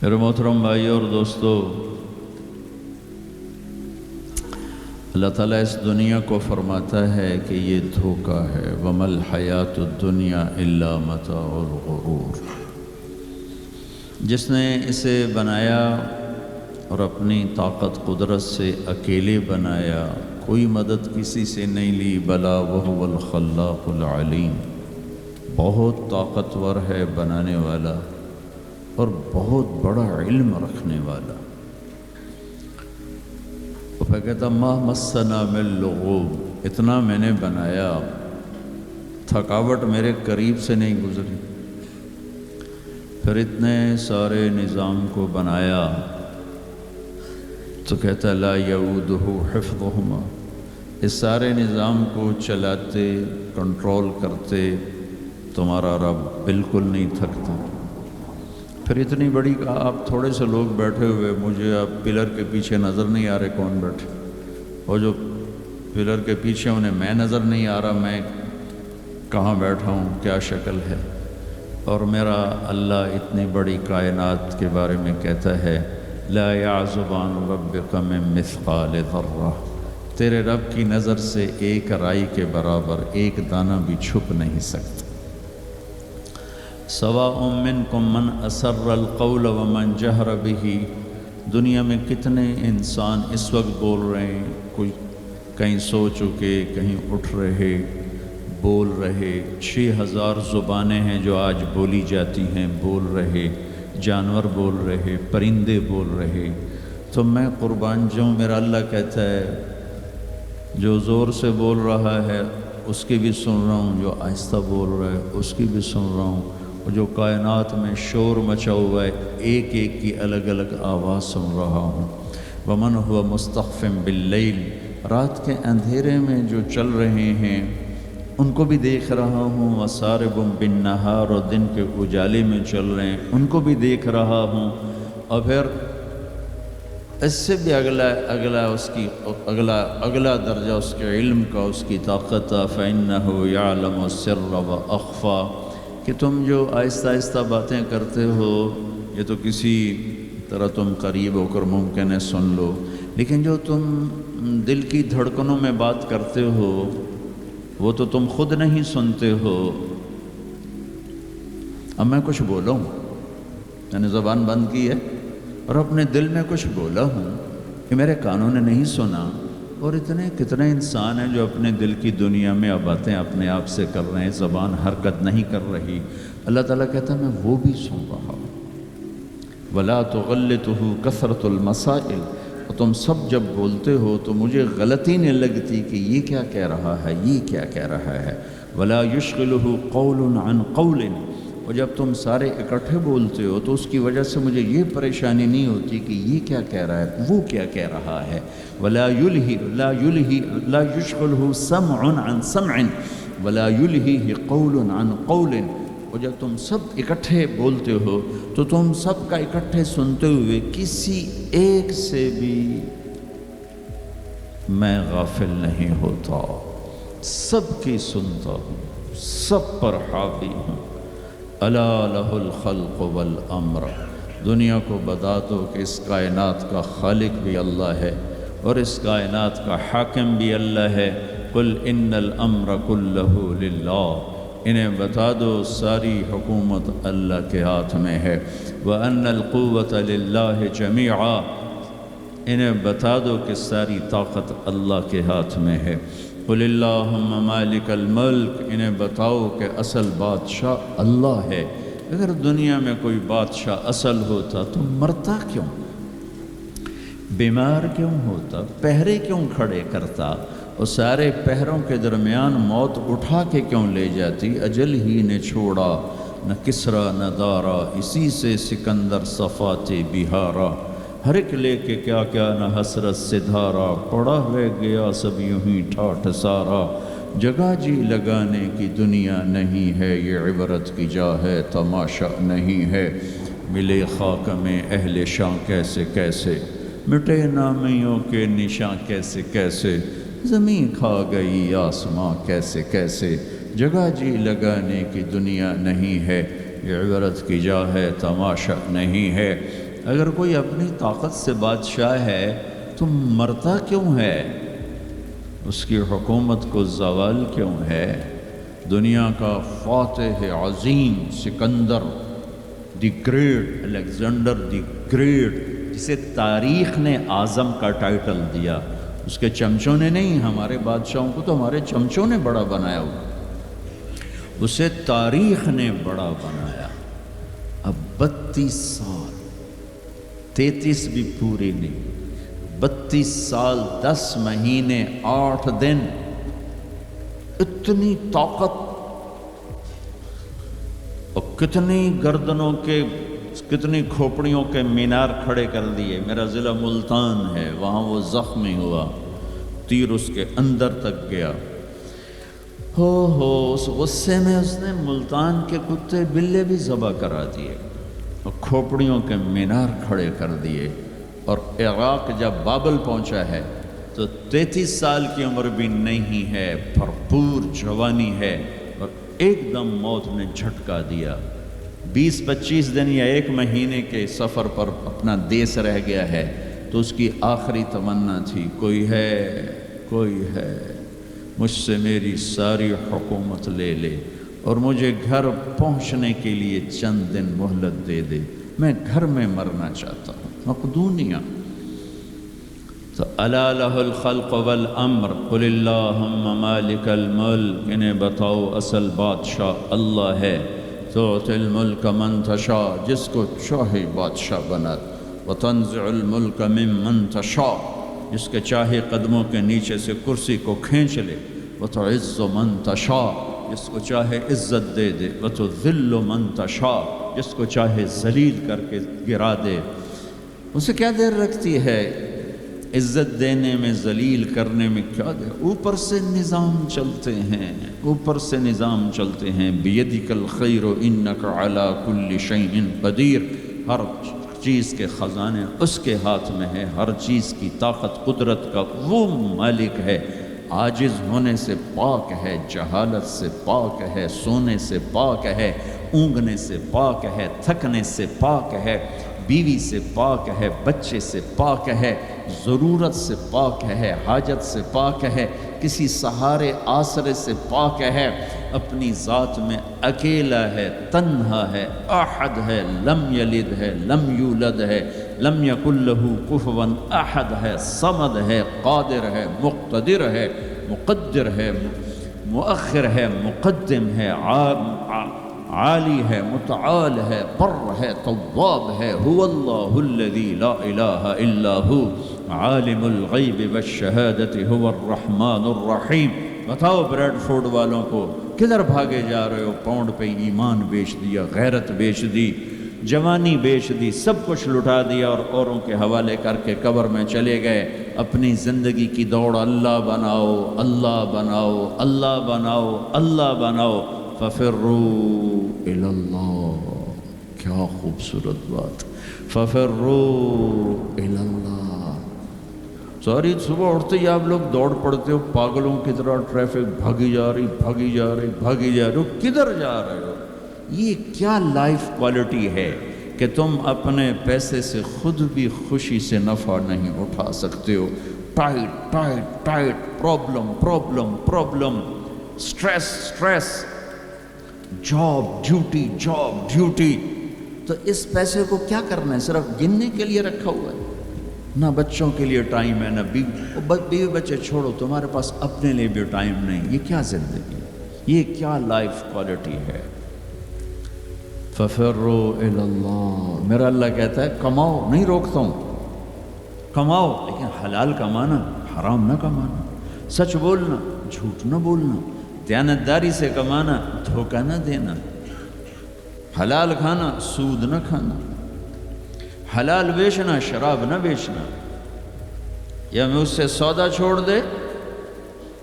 میرے محترم بھائی اور دوستو، اللہ تعالیٰ اس دنیا کو فرماتا ہے کہ یہ دھوکہ ہے، وَمَا الْحَيَاةُ الدُّنْيَا إِلَّا مَتَاعُ الْغُرُورِ۔ جس نے اسے بنایا اور اپنی طاقت قدرت سے اکیلے بنایا، کوئی مدد کسی سے نہیں لی، بلا وَهُوَ الْخَلَّاقُ الْعَلِيمُ، بہت طاقتور ہے بنانے والا اور بہت بڑا علم رکھنے والا۔ وہ پھر کہتا ما مسنا من لغوب، اتنا میں نے بنایا، تھکاوٹ میرے قریب سے نہیں گزری۔ پھر اتنے سارے نظام کو بنایا تو کہتا لا یعودہ حفظہما، اس سارے نظام کو چلاتے کنٹرول کرتے تمہارا رب بالکل نہیں تھکتا۔ پھر اتنی بڑی کہا آپ تھوڑے سے لوگ بیٹھے ہوئے، مجھے اب پلر کے پیچھے نظر نہیں آ رہے کون بیٹھے، اور جو پلر کے پیچھے انہیں میں نظر نہیں آ رہا میں کہاں بیٹھا ہوں، کیا شکل ہے۔ اور میرا اللہ اتنی بڑی کائنات کے بارے میں کہتا ہے لا یعزب عن ربک من مثقال ذرہ، تیرے رب کی نظر سے ایک رائی کے برابر ایک دانہ بھی چھپ نہیں سکتا۔ سواء منکم من اسر القول ومن جہر بہ، دنیا میں کتنے انسان اس وقت بول رہے ہیں، کوئی کہیں سو چکے، کہیں اٹھ رہے، بول رہے، 6000 زبانیں ہیں جو آج بولی جاتی ہیں، بول رہے، جانور بول رہے، پرندے بول رہے۔ تو میں قربان جاؤں، میرا اللہ کہتا ہے جو زور سے بول رہا ہے اس کی بھی سن رہا ہوں، جو آہستہ بول رہا ہے اس کی بھی سن رہا ہوں، اور جو کائنات میں شور مچا ہوا ہے ایک ایک کی الگ الگ آواز سن رہا ہوں۔ ومن هو مستخف باللیل، رات کے اندھیرے میں جو چل رہے ہیں ان کو بھی دیکھ رہا ہوں، وسارب بالنہار، اور دن کے اجالے میں چل رہے ہیں ان کو بھی دیکھ رہا ہوں۔ اور پھر اس سے بھی اگلا درجہ اس کے علم کا، اس کی طاقت، فإنہ یعلم السر وأخفى، کہ تم جو آہستہ آہستہ باتیں کرتے ہو یہ تو کسی طرح تم قریب ہو کر ممکن ہے سن لو، لیکن جو تم دل کی دھڑکنوں میں بات کرتے ہو وہ تو تم خود نہیں سنتے ہو۔ اب میں کچھ بولا ہوں، میں نے زبان بند کی ہے اور اپنے دل میں کچھ بولا ہوں کہ میرے کانوں نے نہیں سنا، اور اتنے کتنے انسان ہیں جو اپنے دل کی دنیا میں اب باتیں اپنے آپ سے کر رہے ہیں، زبان حرکت نہیں کر رہی۔ اللہ تعالیٰ کہتا ہے میں وہ بھی سن رہا ہوں۔ وَلَا تُغَلِّتُهُ كَثْرَةُ الْمَسَائِلِ، اور تم سب جب بولتے ہو تو مجھے غلطی نہیں لگتی کہ یہ کیا کہہ رہا ہے، یہ کیا کہہ رہا ہے۔ وَلَا يُشْغِلُهُ قَوْلٌ عَنْ قَوْلٍ، اور جب تم سارے اکٹھے بولتے ہو تو اس کی وجہ سے مجھے یہ پریشانی نہیں ہوتی کہ یہ کیا کہہ رہا ہے، وہ کیا کہہ رہا ہے۔ وَلَا يُشْغِلُهُ سَمْعٌ عَنْ سَمْعٍ وَلَا يُلْهِهِ قَوْلٌ عَنْ قَوْلٍ، اور جب تم سب اکٹھے بولتے ہو تو تم سب کا اکٹھے سنتے ہوئے کسی ایک سے بھی میں غافل نہیں ہوتا، سب کی سنتا ہوں، سب پر حاوی ہوں۔ الا لہ الخلق والامر، دنیا کو بتا دو کہ اس کائنات کا خالق بھی اللہ ہے اور اس کائنات کا حاکم بھی اللہ ہے۔ قل ان الامر کلہ للہ، انہیں بتا دو ساری حکومت اللہ کے ہاتھ میں ہے۔ وان القوۃ للہ جمیعا، انہیں بتا دو کہ ساری طاقت اللہ کے ہاتھ میں ہے۔ قل اللہم مالک الملک، انہیں بتاؤ کہ اصل بادشاہ اللہ ہے۔ اگر دنیا میں کوئی بادشاہ اصل ہوتا تو مرتا کیوں، بیمار کیوں ہوتا، پہرے کیوں کھڑے کرتا، اور سارے پہروں کے درمیان موت اٹھا کے کیوں لے جاتی۔ اجل ہی نے چھوڑا نہ کسرا نہ دارا، اسی سے سکندر صفات بہارا، ہر ایک لے کے کیا کیا نہ حسرت سے دھارا، پڑا رہ گیا سب یوں ہی ٹھاٹھ سارا۔ جگہ جی لگانے کی دنیا نہیں ہے، یہ عبرت کی جا ہے تماشا نہیں ہے۔ ملے خاک میں اہل شاں کیسے کیسے، مٹے نامیوں کے نشاں کیسے کیسے، زمین کھا گئی آسماں کیسے کیسے۔ جگہ جی لگانے کی دنیا نہیں ہے، یہ عبرت کی جا ہے تماشا نہیں ہے۔ اگر کوئی اپنی طاقت سے بادشاہ ہے تو مرتا کیوں ہے؟ اس کی حکومت کو زوال کیوں ہے؟ دنیا کا فاتح عظیم سکندر the great, Alexander the great, جسے تاریخ نے اعظم کا ٹائٹل دیا، اس کے چمچوں نے نہیں، ہمارے بادشاہوں کو تو ہمارے چمچوں نے بڑا بنایا ہوا، اسے تاریخ نے بڑا بنایا۔ اب 32 سال، 33 بھی پوری نہیں، 32 سال 10 مہینے 8 دن، اتنی طاقت اور کتنی گردنوں کے، کتنی کھوپڑیوں کے مینار کھڑے کر دیے۔ میرا ضلع ملتان ہے، وہاں وہ زخمی ہوا، تیر اس کے اندر تک گیا۔ اس غصے میں اس نے ملتان کے کتے بلے بھی ذبح کرا دیے اور کھوپڑیوں کے مینار کھڑے کر دیے۔ اور عراق جب بابل پہنچا ہے تو 33 سال کی عمر بھی نہیں ہے، بھرپور جوانی ہے، اور ایک دم موت نے جھٹکا دیا۔ 20-25 دن یا 1 مہینے کے سفر پر اپنا دیس رہ گیا ہے، تو اس کی آخری تمنا تھی، کوئی ہے مجھ سے میری ساری حکومت لے لے اور مجھے گھر پہنچنے کے لیے چند دن مہلت دے دے، میں گھر میں مرنا چاہتا ہوں۔ مقدونیہ تو الا لہ الخلق والامر قل اللہم مالک الملک، انہیں بتاؤ اصل بادشاہ اللہ ہے، تعطی الملک من تشاء، جس کو چاہے بادشاہ بنا، وتنزع الملک ممن تشاء، جس کے چاہے قدموں کے نیچے سے کرسی کو کھینچ لے، وتعز من تشاء، جس کو چاہے عزت دے دے، وتذل من تشاء، جس کو چاہے ذلیل کر کے گرا دے۔ اسے کیا دیر رکھتی ہے عزت دینے میں، ذلیل کرنے میں، کیا دیر؟ اوپر سے نظام چلتے ہیں، اوپر سے نظام چلتے ہیں۔ بیدک الخیر انک علی کل شیء قدیر، ہر چیز کے خزانے اس کے ہاتھ میں ہے، ہر چیز کی طاقت قدرت کا وہ مالک ہے۔ عاجز ہونے سے پاک ہے، جہالت سے پاک ہے، سونے سے پاک ہے، اونگنے سے پاک ہے، تھکنے سے پاک ہے، بیوی سے پاک ہے، بچے سے پاک ہے، ضرورت سے پاک ہے، حاجت سے پاک ہے، کسی سہارے آسرے سے پاک ہے، اپنی ذات میں اکیلا ہے، تنہا ہے، احد ہے، لم یلد ہے، لم یولد ہے، لم یکن لہ کفوا احد ہے، صمد ہے، قادر ہے، مقتدر ہے، مقدر ہے، مؤخر ہے، مقدم ہے، عالی ہے، متعال ہے، بر ہے، تواب ہے، هو اللہ الذی لا الہ الا ہو عالم الغیب والشہادۃ هو الرحمن الرحیم۔ بتاؤ بریڈ فوڈ والوں کو، کدھر بھاگے جا رہے ہو؟ پاؤنڈ پہ ایمان بیچ دیا، غیرت بیچ دی، جوانی بیچ دی، سب کچھ لٹا دیا اور اوروں کے حوالے کر کے قبر میں چلے گئے۔ اپنی زندگی کی دوڑ اللہ بناؤ، اللہ بناؤ، اللہ بناؤ، اللہ بناؤ، ففروا الی اللہ۔ کیا خوبصورت بات، ففروا الی اللہ۔ ساری صبح اٹھتے ہی آپ لوگ دوڑ پڑتے ہو پاگلوں کی طرح، ٹریفک بھاگی جا رہی، بھاگی جا رہی، بھاگی جا رہی ہو، کدھر جا رہے ہو؟ یہ کیا لائف کوالٹی ہے کہ تم اپنے پیسے سے خود بھی خوشی سے نفع نہیں اٹھا سکتے ہو؟ Tight tight tight, problem problem problem, stress stress, job duty job duty. تو اس پیسے کو کیا کرنا ہے؟ صرف گننے کے لیے رکھا ہوا ہے؟ نہ بچوں کے لیے ٹائم ہے، نہ بیوی بچے چھوڑو، تمہارے پاس اپنے لیے بھی ٹائم نہیں۔ یہ کیا زندگی، یہ کیا لائف کوالٹی ہے؟ ففروا الی اللہ۔ میرا اللہ کہتا ہے کماؤ، نہیں روکتا ہوں، کماؤ، لیکن حلال کمانا، حرام نہ کمانا، سچ بولنا، جھوٹ نہ بولنا، دیانتداری سے کمانا، دھوکہ نہ دینا، حلال کھانا، سود نہ کھانا، حلال بیچنا، شراب نہ بیچنا۔ یا مجھ سے سودا چھوڑ دے،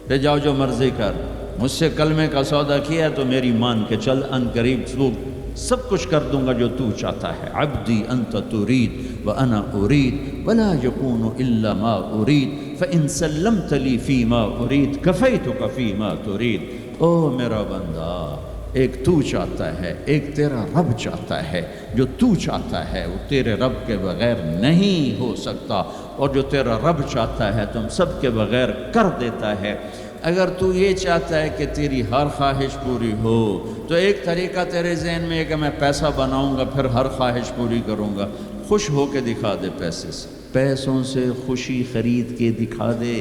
لے جاؤ جو مرضی کر، مجھ سے کلمے کا سودا کیا تو میری مان کے چل، ان قریب تو سب کچھ کر دوں گا جو تو چاہتا ہے۔ عبدی انت ترید وانا ارید ولا یکون الا ما ارید فان سلمت لی فی ما ارید کفیتک فی ما ترید۔ او میرا بندہ، ایک تو چاہتا ہے، ایک تیرا رب چاہتا ہے۔ جو تو چاہتا ہے وہ تیرے رب کے بغیر نہیں ہو سکتا، اور جو تیرا رب چاہتا ہے تم سب کے بغیر کر دیتا ہے۔ اگر تو یہ چاہتا ہے کہ تیری ہر خواہش پوری ہو تو ایک طریقہ تیرے ذہن میں ہے کہ میں پیسہ بناؤں گا پھر ہر خواہش پوری کروں گا۔ خوش ہو کے دکھا دے پیسے سے، پیسوں سے خوشی خرید کے دکھا دے،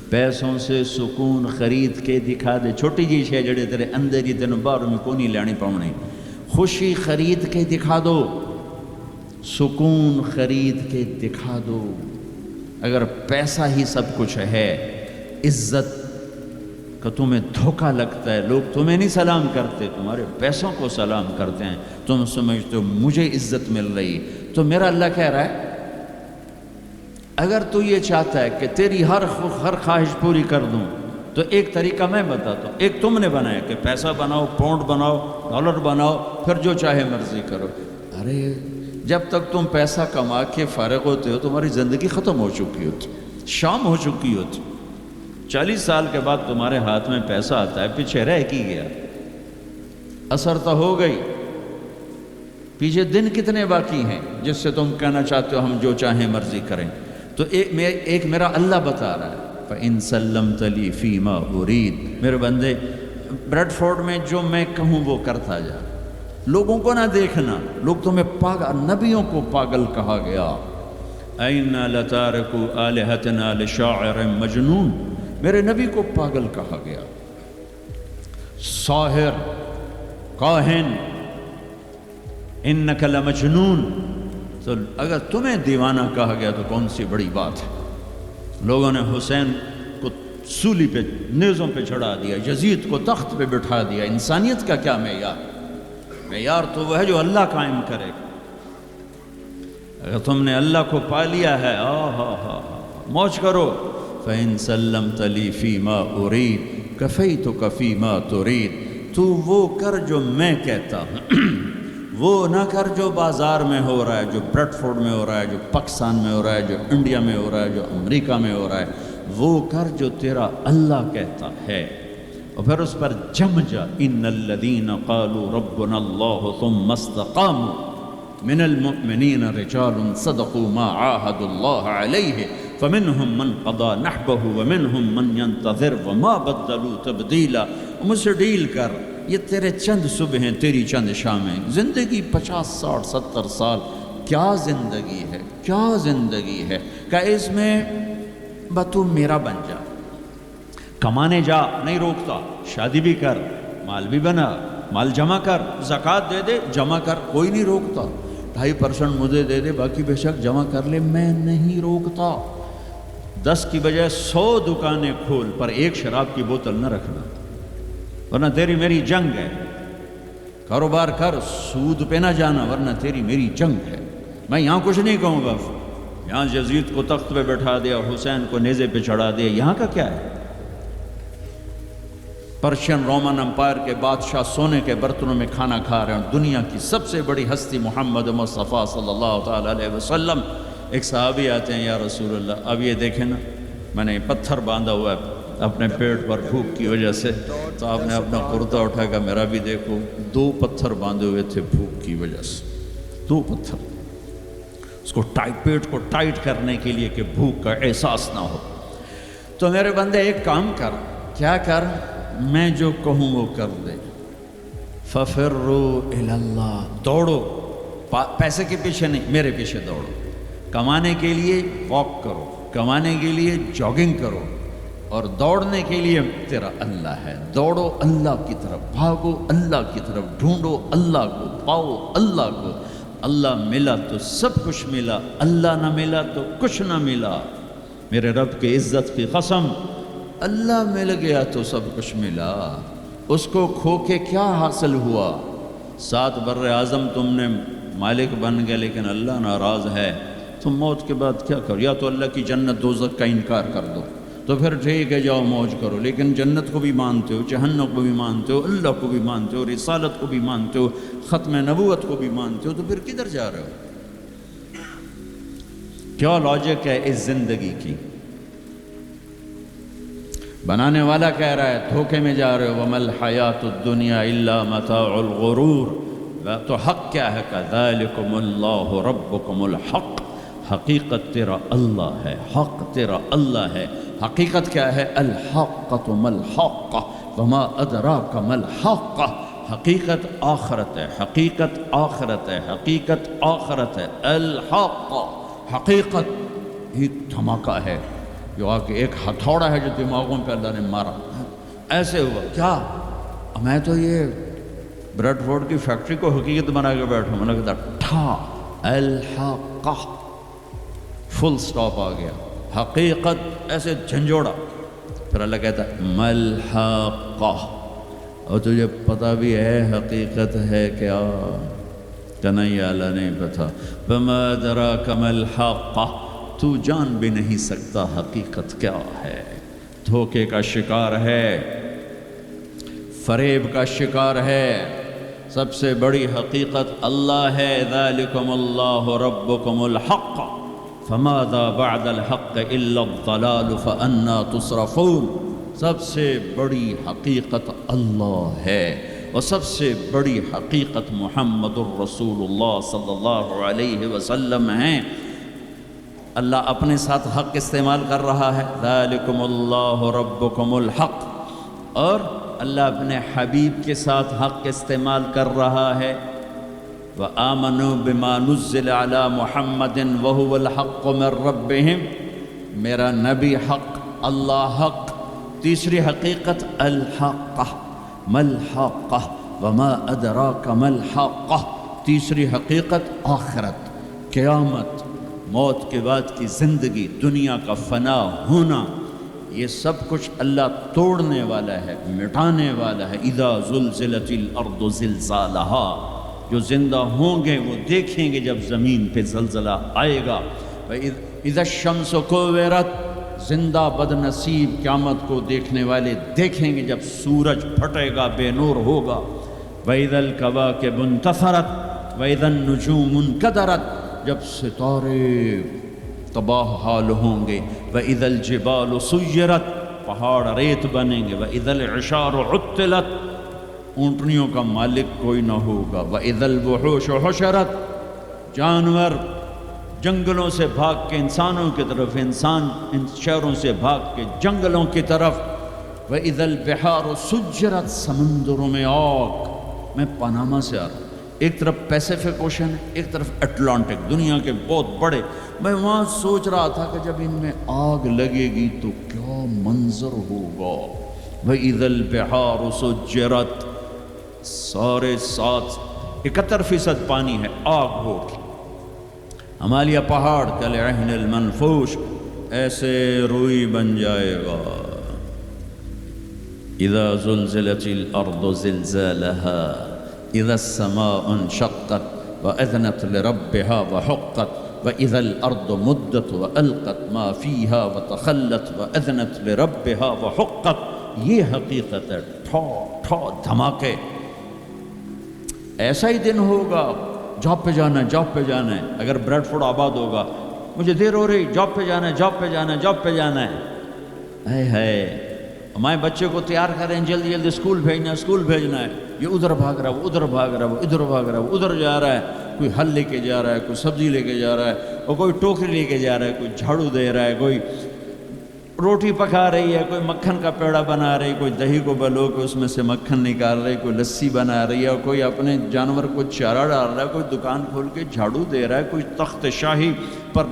پیسوں سے سکون خرید کے دکھا دے۔ چھوٹی جی شے جڑے تیرے اندر ہی تینوں باہر میں کونی لینی پاؤنی، خوشی خرید کے دکھا دو، سکون خرید کے دکھا دو۔ اگر پیسہ ہی سب کچھ ہے، عزت کا تمہیں دھوکہ لگتا ہے، لوگ تمہیں نہیں سلام کرتے، تمہارے پیسوں کو سلام کرتے ہیں، تم سمجھتے ہو مجھے عزت مل رہی، تو میرا اللہ کہہ رہا ہے اگر تو یہ چاہتا ہے کہ تیری ہر خواہش پوری کر دوں تو ایک طریقہ میں بتاتا ہوں۔ ایک تم نے بنایا کہ پیسہ بناؤ، پاؤنڈ بناؤ، ڈالر بناؤ، پھر جو چاہے مرضی کرو۔ ارے جب تک تم پیسہ کما کے فارغ ہوتے ہو تمہاری زندگی ختم ہو چکی ہوتی، شام ہو چکی ہوتی۔ 40 سال کے بعد تمہارے ہاتھ میں پیسہ آتا ہے، پیچھے رہ کی گیا، اثر تو ہو گئی، پیچھے دن کتنے باقی ہیں جس سے تم کہنا چاہتے ہو ہم جو چاہیں مرضی کریں۔ تو ایک میرا اللہ بتا رہا ہے فَإِن سَلَّمْتَ لِي فِي مَا أُرِيدُ، میرے بندے بریڈ فورڈ میں جو میں کہوں وہ کرتا جا، لوگوں کو نہ دیکھنا، لوگ تمہیں پاگل، نبیوں کو پاگل کہا گیا۔ أَإِنَّا لَتَارِكُو آلِهَتِنَا لِشَاعِرٍ مَجْنُونٍ، میرے نبی کو پاگل کہا گیا، ساحر، کاہن، اِنَّكَ لَمَجْنُونَ۔ تو اگر تمہیں دیوانہ کہا گیا تو کون سی بڑی بات ہے۔ لوگوں نے حسین کو سولی پہ، نیزوں پہ چڑھا دیا، یزید کو تخت پہ بٹھا دیا۔ انسانیت کا کیا معیار؟ معیار تو وہ ہے جو اللہ قائم کرے گا۔ اگر تم نے اللہ کو پا لیا ہے، موج کرو۔ فَإِن سَلَّمْتَ لِي فِي مَا أُرِيدُ كَفَيْتُكَ فِي مَا تُرِيدُ، تو وہ کر جو میں کہتا ہوں، وہ نہ کر جو بازار میں ہو رہا ہے، جو بریڈ فورڈ میں ہو رہا ہے، جو پاکستان میں ہو رہا ہے، جو انڈیا میں ہو رہا ہے، جو امریکہ میں ہو رہا ہے، وہ کر جو تیرا اللہ کہتا ہے، اور پھر اس پر جم جا۔ ان الذین قالوا ربنا اللہ ثم استقاموا من المؤمنین رجال صدقوا ما عاهدوا اللہ علیہ فمنهم من قضى نحبه ومنهم من ينتظر وما بدلوا تبدیلا۔ مجھ سے ڈیل کر، یہ تیرے چند صبح ہیں، تیری چند شامیں، زندگی 50 60 70 سال، کیا زندگی ہے، کیا زندگی ہے کہ اس میں تو میرا بن جا، کمانے جا، نہیں روکتا، شادی بھی کر، مال بھی بنا، مال جمع کر، زکوٰۃ دے دے، جمع کر، کوئی نہیں روکتا، 2.5% مجھے دے دے، باقی بے شک جمع کر لے، میں نہیں روکتا۔ 10 کی بجائے 100 دکانیں کھول، پر ایک شراب کی بوتل نہ رکھنا، ورنہ تیری میری جنگ ہے۔ کاروبار کر، سود پہ نہ جانا، ورنہ تیری میری جنگ ہے۔ میں یہاں کچھ نہیں کہوں گا، یہاں یزید کو تخت پہ بٹھا دیا، حسین کو نیزے پہ چڑھا دیا، یہاں کا کیا ہے؟ پرشین رومن امپائر کے بادشاہ سونے کے برتنوں میں کھانا کھا رہے ہیں، دنیا کی سب سے بڑی ہستی محمد مصطفیٰ صلی اللہ تعالیٰ علیہ وسلم۔ ایک صحابی آتے ہیں، یا رسول اللہ، اب یہ دیکھیں نا، میں نے پتھر باندھا ہوا ہے اپنے پیٹ پر بھوک کی وجہ سے، تو آپ نے اپنا کرتا اٹھا کر میرا بھی دیکھو، 2 پتھر باندھے ہوئے تھے بھوک کی وجہ سے، 2 پتھر، اس کو پیٹ کو ٹائٹ کرنے کے لیے کہ بھوک کا احساس نہ ہو۔ تو میرے بندے ایک کام کر، کیا کر؟ میں جو کہوں وہ کر دے۔ فَفِرُّوا إِلَى اللَّهِ، دوڑو، پیسے کے پیچھے نہیں، میرے پیچھے دوڑو۔ کمانے کے لیے واک کرو، کمانے کے لیے جاگنگ کرو، اور دوڑنے کے لیے تیرا اللہ ہے۔ دوڑو اللہ کی طرف، بھاگو اللہ کی طرف، ڈھونڈو اللہ کو، پاؤ اللہ کو۔ اللہ ملا تو سب کچھ ملا، اللہ نہ ملا تو کچھ نہ ملا۔ میرے رب کی عزت کی قسم، اللہ مل گیا تو سب کچھ ملا۔ اس کو کھو کے کیا حاصل ہوا؟ 7 بر اعظم تم نے مالک بن گئے، لیکن اللہ ناراض ہے، تم موت کے بعد کیا کرو؟ یا تو اللہ کی جنت دوزخ کا انکار کر دو، تو پھر ٹھیک ہے جاؤ موج کرو، لیکن جنت کو بھی مانتے ہو، جہنم کو بھی مانتے ہو، اللہ کو بھی مانتے ہو، رسالت کو بھی مانتے ہو، ختم نبوت کو بھی مانتے ہو، تو پھر کدھر جا رہے ہو؟ کیا لاجک ہے اس زندگی کی؟ بنانے والا کہہ رہا ہے دھوکے میں جا رہے ہو، وَمَا الْحَيَاةُ الدُّنْيَا إِلَّا مَتَاعُ الْغُرُورِ، تو حق کیا ہے؟ كَذَلِكُمُ اللَّهُ رَبُّكُمُ الْحَقِّ، حقیقت تیرا اللہ ہے، حق تیرا اللہ ہے۔ حقیقت کیا ہے؟ الحقۃ ما الحق وما ادراک ما الحق، حقیقت آخرت ہے، حقیقت آخرت ہے، حقیقت آخرت ہے۔ الحق حقیقت ایک دھماکہ ہے جو آ کے ایک ہتھوڑا ہے جو دماغوں پہ اللہ نے مارا، ایسے ہوا کیا؟ میں تو یہ بریڈ فورڈ کی فیکٹری کو حقیقت بنا کے بیٹھا، میں نے کہا ٹھا الحق، فل سٹاپ آ گیا، حقیقت ایسے جھنجھوڑا۔ پھر اللہ کہتا ہے ملحقہ، اور تجھے پتہ بھی ہے حقیقت ہے کیا؟ کنیا اللہ نہیں پتہ، وما ادراک ما الحقہ، تو جان بھی نہیں سکتا حقیقت کیا ہے۔ دھوکے کا شکار ہے، فریب کا شکار ہے، سب سے بڑی حقیقت اللہ ہے۔ ذالکم اللہ ربکم الحق فماذا بعد الحق الا الضلال فأنا تصرفون، سب سے بڑی حقیقت اللہ ہے، اور سب سے بڑی حقیقت محمد الرسول اللہ صلی اللہ علیہ وسلم ہیں۔ اللہ اپنے ساتھ حق استعمال کر رہا ہے، ذالکم اللہ ربکم الحق، اور اللہ اپنے حبیب کے ساتھ حق استعمال کر رہا ہے، وآمنوا بما نزل علی محمد وهو الحق من ربهم، میرا نبی حق، اللہ حق۔ تیسری حقیقت الحق، ما الحق وما ادراک ما الحق، تیسری حقیقت آخرت، قیامت، موت کے بعد کی زندگی، دنیا کا فنا ہونا، یہ سب کچھ اللہ توڑنے والا ہے، مٹانے والا ہے۔ اذا زلزلت الارض زلزالہا، جو زندہ ہوں گے وہ دیکھیں گے جب زمین پہ زلزلہ آئے گا۔ اذا الشمس کورت، زندہ بد نصیب قیامت کو دیکھنے والے دیکھیں گے جب سورج پھٹے گا، بے نور ہوگا۔ وَإِذَا الْكَوَاكِبُ انتَثَرَتْ وَإِذَا النُّجُومُ انْكَدَرَتْ، جب ستارے تباہ حال ہوں گے۔ وَإِذَا الْجِبَالُ سُيِّرَتْ، پہاڑ ریت بنیں گے۔ وَإِذَا الْعِشَارُ عُطِّلَتْ، اونٹنیوں کا مالک کوئی نہ ہوگا۔ وَإِذَا الْوُحُوشُ حُشِرَتْ، جانور جنگلوں سے بھاگ کے انسانوں کی طرف، انسان ان شہروں سے بھاگ کے جنگلوں کی طرف۔ وَإِذَا الْبِحَارُ سُجِّرَتْ، سمندروں میں آگ۔ میں پاناما سے آ رہا ہوں، ایک طرف پیسیفک اوشن ہے، ایک طرف اٹلانٹک، دنیا کے بہت بڑے۔ میں وہاں سوچ رہا تھا کہ جب ان میں آگ لگے گی تو کیا منظر ہوگا۔ وَإِذَا الْبِحَارُ سُجِّرَتْ، سارے 71% پانی ہے، آگ ہوگی۔ ہمالیہ پہاڑ کالعہن المنفوش، ایسے روئی بن جائے گا۔ اذا زلزلت الارض زلزالها اذا السماء انشقت واذنت لربها وحقت واذا الارض مدت والقت ما فيها وتخلت واذنت لربها وحقت، یہ حقیقت ہے۔ ٹھو ٹھو دھماکے، ایسا ہی دن ہوگا۔ جاب پہ جانا ہے، جاب پہ جانا ہے۔ اگر بریڈ فورڈ آباد ہوگا، مجھے دیر ہو رہی، جاب پہ جانا ہے، جاب پہ جانا ہے، جاب پہ جانا ہے۔ ہے ہمارے بچے کو تیار کریں، جلدی جلدی اسکول بھیجنا ہے، اسکول بھیجنا ہے۔ یہ ادھر بھاگ رہا ہے، وہ ادھر بھاگ رہا ہے، وہ ادھر بھاگ رہا ہے، وہ ادھر جا رہا ہے۔ کوئی پھل لے کے جا رہا ہے، کوئی سبزی لے کے جا رہا ہے، اور کوئی ٹوکری لے کے جا رہا ہے، کوئی جھاڑو دے رہا ہے، کوئی روٹی پکا رہی ہے، کوئی مکھن کا پیڑا بنا رہی ہے، کوئی دہی کو بلو کے اس میں سے مکھن نکال رہی ہے، کوئی لسی بنا رہی ہے، اور کوئی اپنے جانور کو چارہ ڈال رہا ہے، کوئی دکان کھول کے جھاڑو دے رہا ہے، کوئی تخت شاہی پر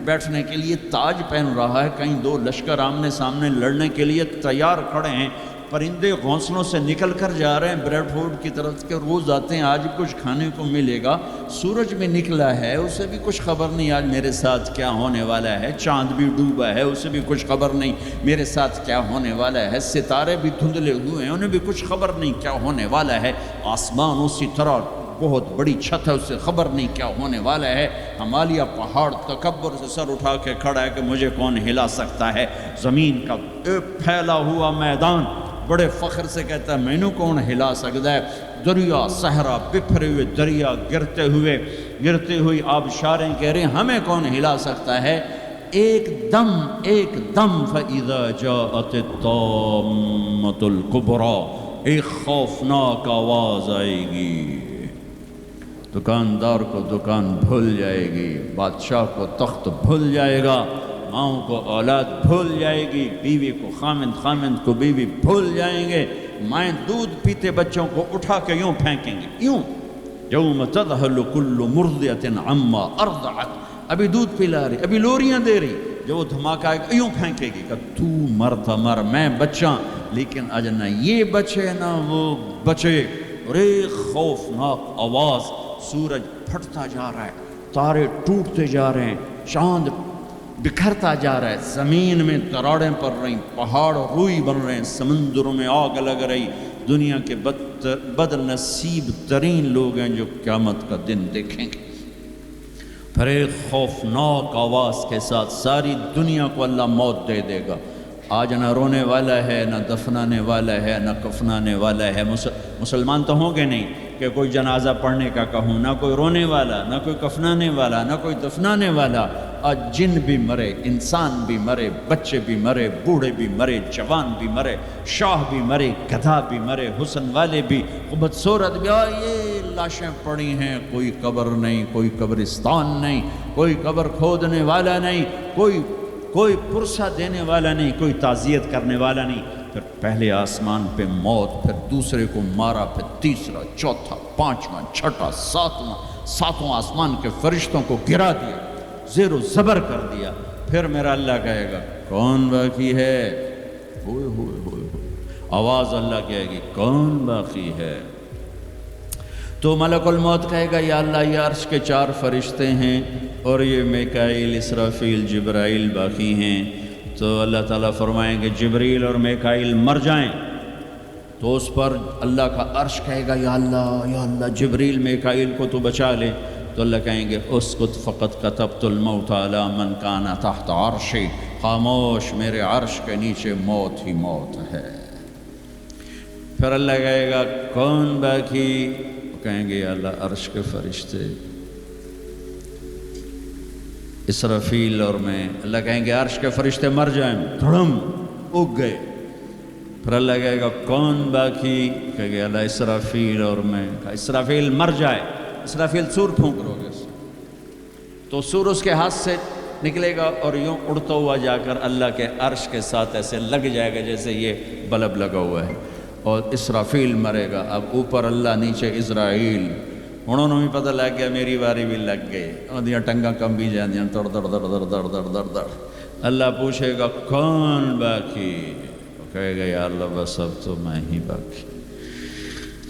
بیٹھنے کے لیے تاج پہن رہا ہے، کہیں دو لشکر آمنے سامنے لڑنے کے لیے تیار کھڑے ہیں، پرندے گھونسلوں سے نکل کر جا رہے ہیں بریڈ فورڈ کی طرف کے، روز آتے ہیں آج کچھ کھانے کو ملے گا۔ سورج بھی نکلا ہے، اسے بھی کچھ خبر نہیں آج میرے ساتھ کیا ہونے والا ہے۔ چاند بھی ڈوبا ہے، اسے بھی کچھ خبر نہیں میرے ساتھ کیا ہونے والا ہے۔ ستارے بھی دھندلے ہوئے ہیں، انہیں بھی کچھ خبر نہیں کیا ہونے والا ہے۔ آسمان اسی طرح بہت بڑی چھت ہے، اسے خبر نہیں کیا ہونے والا ہے۔ ہمالیہ پہاڑ تکبر سے سر اٹھا کے کھڑا ہے کہ مجھے کون ہلا سکتا ہے۔ زمین کا پھیلا ہوا میدان بڑے فخر سے کہتا ہے مینوں کون ہلا سکتا ہے۔ دریا صحرا، بکھرے ہوئے دریا، گرتے ہوئی آبشاریں کہہ رہے ہیں ہمیں کون ہلا سکتا ہے۔ ایک دم فَإِذَا جَاءَتِ الطَّامَّةُ الْكُبْرَى، ایک خوفناک آواز آئے گی، دکاندار کو دکان بھول جائے گی، بادشاہ کو تخت بھول جائے گا، ماؤں کو اولاد بھول جائے گی، بیوی کو خامند کو بیوی بھول جائیں گے، مائیں دودھ پیتے بچوں کو اٹھا کے یوں پھینکیں گے، یوں یوم تذہل کل مرضعۃ عما ارضعت، ابھی دودھ پلا رہی، ابھی لوریاں دے رہی، جو وہ دھماکہ آئے گا یوں پھینکے گی کہ تو مرتا مر، میں بچاں، لیکن آج نہ یہ بچے نہ وہ بچے، اور ایک خوفناک آواز، سورج پھٹتا جا رہا ہے، تارے ٹوٹتے جا رہے ہیں، چاند بکھرتا جا رہا ہے، زمین میں تراڑیں پڑ رہی، پہاڑ روئی بن رہے ہیں، سمندروں میں آگ لگ رہی، دنیا کے بد نصیب ترین لوگ ہیں جو قیامت کا دن دیکھیں گے۔ پھر ایک خوفناک آواز کے ساتھ ساری دنیا کو اللہ موت دے دے گا۔ آج نہ رونے والا ہے، نہ دفنانے والا ہے، نہ کفنانے والا ہے۔ مسلمان تو ہوں گے نہیں کہ کوئی جنازہ پڑھنے کا کہوں، نہ کوئی رونے والا، نہ کوئی کفنانے والا، نہ کوئی دفنانے والا۔ آج جن بھی مرے، انسان بھی مرے، بچے بھی مرے، بوڑھے بھی مرے، جوان بھی مرے، شاہ بھی مرے، گدھا بھی مرے، حسن والے بھی، بدصورت بھی، یہ لاشیں پڑی ہیں، کوئی قبر نہیں، کوئی قبرستان نہیں، کوئی قبر کھودنے والا نہیں، کوئی پرسہ دینے والا نہیں، کوئی تعزیت کرنے والا نہیں۔ پھر پہلے آسمان پہ موت، پھر دوسرے کو مارا، پھر تیسرا، چوتھا، پانچواں، چھٹا، ساتواں آسمان کے فرشتوں کو گرا دیا، زیر و زبر کر دیا۔ پھر میرا اللہ کہے گا کون باقی ہے؟ ہوئے ہوئے ہوئے ہوئے، آواز اللہ کہے گی کون باقی ہے؟ تو ملک الموت کہے گا یا اللہ یہ عرش کے 4 فرشتے ہیں اور یہ میکائیل، اسرافیل، جبرائیل باقی ہیں۔ تو اللہ تعالیٰ فرمائیں گے جبریل اور میکائیل مر جائیں، تو اس پر اللہ کا عرش کہے گا یا اللہ جبریل میکائیل کو تو بچا لے۔ تو اللہ کہیں گے اسکت فقط کتبت الموت علی من کان تحت عرشی، خاموش، میرے عرش کے نیچے موت ہی موت ہے۔ پھر اللہ کہے گا کون باقی؟ کہیں گے یا اللہ عرش کے فرشتے، اسرافیل اور میں۔ اللہ کہیں گے عرش کے فرشتے مر جائیں، دھڑم اگ گئے۔ پھر اللہ کہے گا کون باقی؟ کہے گے اللہ اسرافیل اور میں۔ کہا اسرافیل مر جائے، اسرافیل سور پھونک رو گے، تو سور اس کے ہاتھ سے نکلے گا اور یوں اڑتا ہوا جا کر اللہ کے عرش کے ساتھ ایسے لگ جائے گا جیسے یہ بلب لگا ہوا ہے، اور اسرافیل مرے گا۔ اب اوپر اللہ، نیچے اسرائیل، انہوں نے بھی پتہ لگ گیا میری باری بھی لگ گئی، اور دیا ٹنگا کم بھی جاندیاں، در در در در در در در در۔ اللہ پوچھے گا کون باقی؟ کہے گا یا اللہ بس اب تو میں ہی باقی۔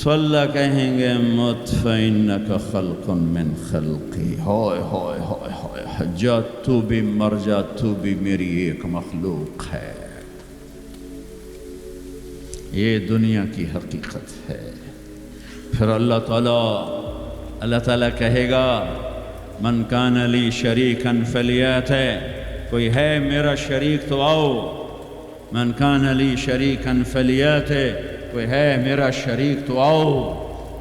تو اللہ کہیں گے مت فإنک خلق من خلقی، ہائے ہائے ہائے ہائے، جا تو بھی مر جا، تو بھی میری ایک مخلوق ہے۔ یہ دنیا کی حقیقت ہے۔ پھر اللہ تعالیٰ کہے گا من کان لی شریکا فلیات، کوئی ہے میرا شریک تو آؤ، من کان لی شریکا فلیات، کوئی ہے میرا شریک تو آؤ،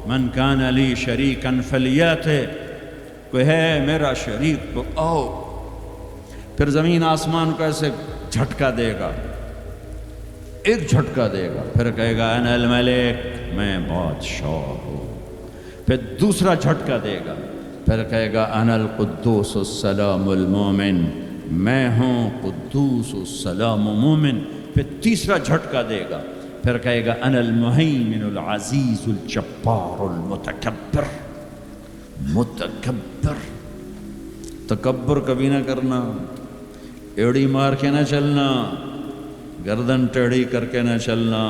من کان لی شریکا فلیات، کوئی ہے میرا شریک تو آؤ۔ پھر زمین آسمان کو ایسے جھٹکا دے گا، ایک جھٹکا دے گا، پھر کہے گا انا الملک، میں بادشاہ ہوں۔ پھر دوسرا جھٹکا دے گا، پھر کہے گا انا القدوس السلام المومن، میں ہوں قدوس السلام مومن۔ پھر تیسرا جھٹکا دے گا، پھر کہے گا انا المہیمن العزیز الجبار المتکبر۔ تکبر کبھی نہ کرنا، ایڑی مار کے نہ چلنا، گردن ٹیڑھی کر کے نہ چلنا۔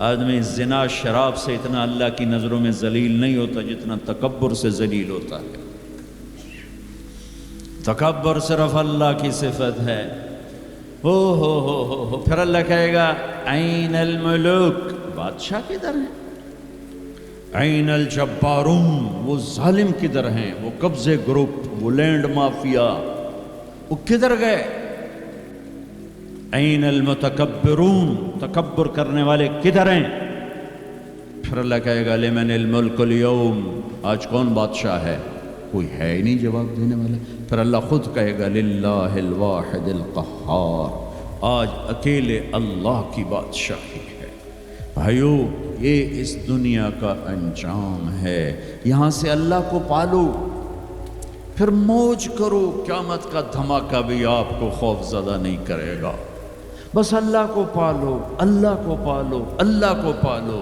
آدمی زنا شراب سے اتنا اللہ کی نظروں میں ذلیل نہیں ہوتا جتنا تکبر سے ذلیل ہوتا ہے۔ تکبر صرف اللہ کی صفت ہے۔ ہو پھر اللہ کہے گا این الملوک، بادشاہ کدھر ہیں؟ این الجبارون، وہ ظالم کدھر ہیں؟ وہ قبضے گروپ، وہ لینڈ مافیا، وہ کدھر گئے؟ این المتکبرون، تکبر کرنے والے کدھر ہیں؟ پھر اللہ کہے گا لمن الملک اليوم، آج کون بادشاہ ہے؟ کوئی ہے ہی نہیں جواب دینے والا۔ پھر اللہ خود کہے گا للہ الواحد القہار، آج اکیلے اللہ کی بادشاہی ہے۔ بھائیو، یہ اس دنیا کا انجام ہے۔ یہاں سے اللہ کو پالو، پھر موج کرو، قیامت کا دھماکہ بھی آپ کو خوف زدہ نہیں کرے گا۔ بس اللہ کو پالو، اللہ کو پالو، اللہ کو پالو۔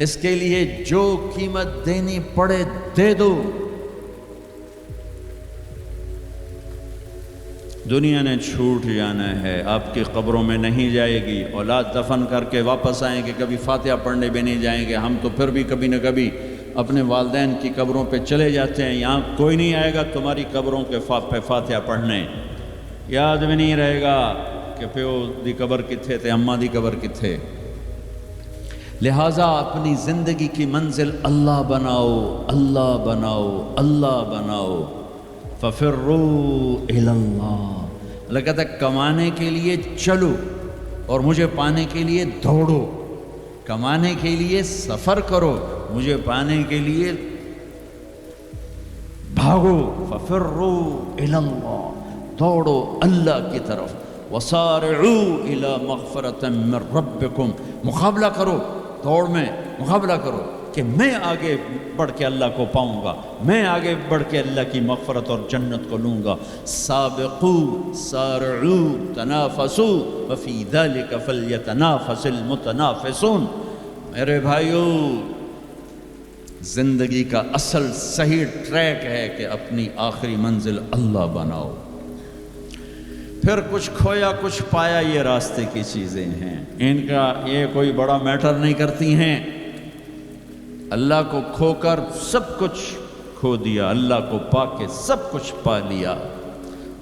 اس کے لیے جو قیمت دینی پڑے دے دو۔ دنیا نے چھوٹ جانا ہے، آپ کی قبروں میں نہیں جائے گی۔ اولاد دفن کر کے واپس آئیں گے، کبھی فاتحہ پڑھنے بھی نہیں جائیں گے۔ ہم تو پھر بھی کبھی نہ کبھی اپنے والدین کی قبروں پہ چلے جاتے ہیں۔ یہاں کوئی نہیں آئے گا تمہاری قبروں کے پہ فاتحہ پڑھنے، یاد بھی نہیں رہے گا کہ پیو دی قبر کتھے تے، اماں دی قبر کتھے۔ لہٰذا اپنی زندگی کی منزل اللہ بناؤ، اللہ بناؤ، اللہ بناؤ۔ فَفِرُّوا إِلَى اللَّهِ، اللہ کہتا ہے کمانے کے لیے چلو اور مجھے پانے کے لیے دوڑو، کمانے کے لیے سفر کرو، مجھے پانے کے لیے بھاگو۔ فَفِرُّوا إِلَى اللَّهِ، دوڑو اللہ کی طرف۔ وَسَارِعُوا إِلَى مَغْفِرَةٍ مِّن رَبِّكُمْ، مقابلہ کرو، دوڑ میں مقابلہ کرو کہ میں آگے بڑھ کے اللہ کو پاؤں گا، میں آگے بڑھ کے اللہ کی مغفرت اور جنت کو لوں گا۔ سابقوا سارعوا تنافسوا وفی ذلک فلیتنافس المتنافسون۔ میرے بھائیو، زندگی کا اصل صحیح ٹریک ہے کہ اپنی آخری منزل اللہ بناؤ۔ پھر کچھ کھویا کچھ پایا، یہ راستے کی چیزیں ہیں، ان کا یہ کوئی بڑا میٹر نہیں کرتی ہیں۔ اللہ کو کھو کر سب کچھ کھو دیا، اللہ کو پا کے سب کچھ پا لیا۔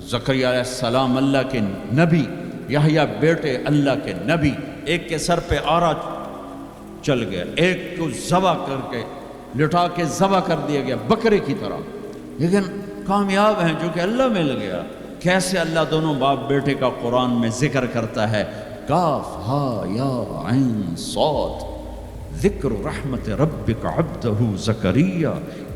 زکریا علیہ السلام اللہ کے نبی، یحییٰ بیٹے اللہ کے نبی، ایک کے سر پہ آرا چل گیا، ایک کو ذبح کر کے لٹا کے ذبح کر دیا گیا بکرے کی طرح، لیکن کامیاب ہیں جو کہ اللہ مل گیا۔ کیسے اللہ دونوں باپ بیٹے کا قرآن میں ذکر کرتا ہے، کاف ہا یا عین صاد، ذکر رحمت ربک عبدہ زکریا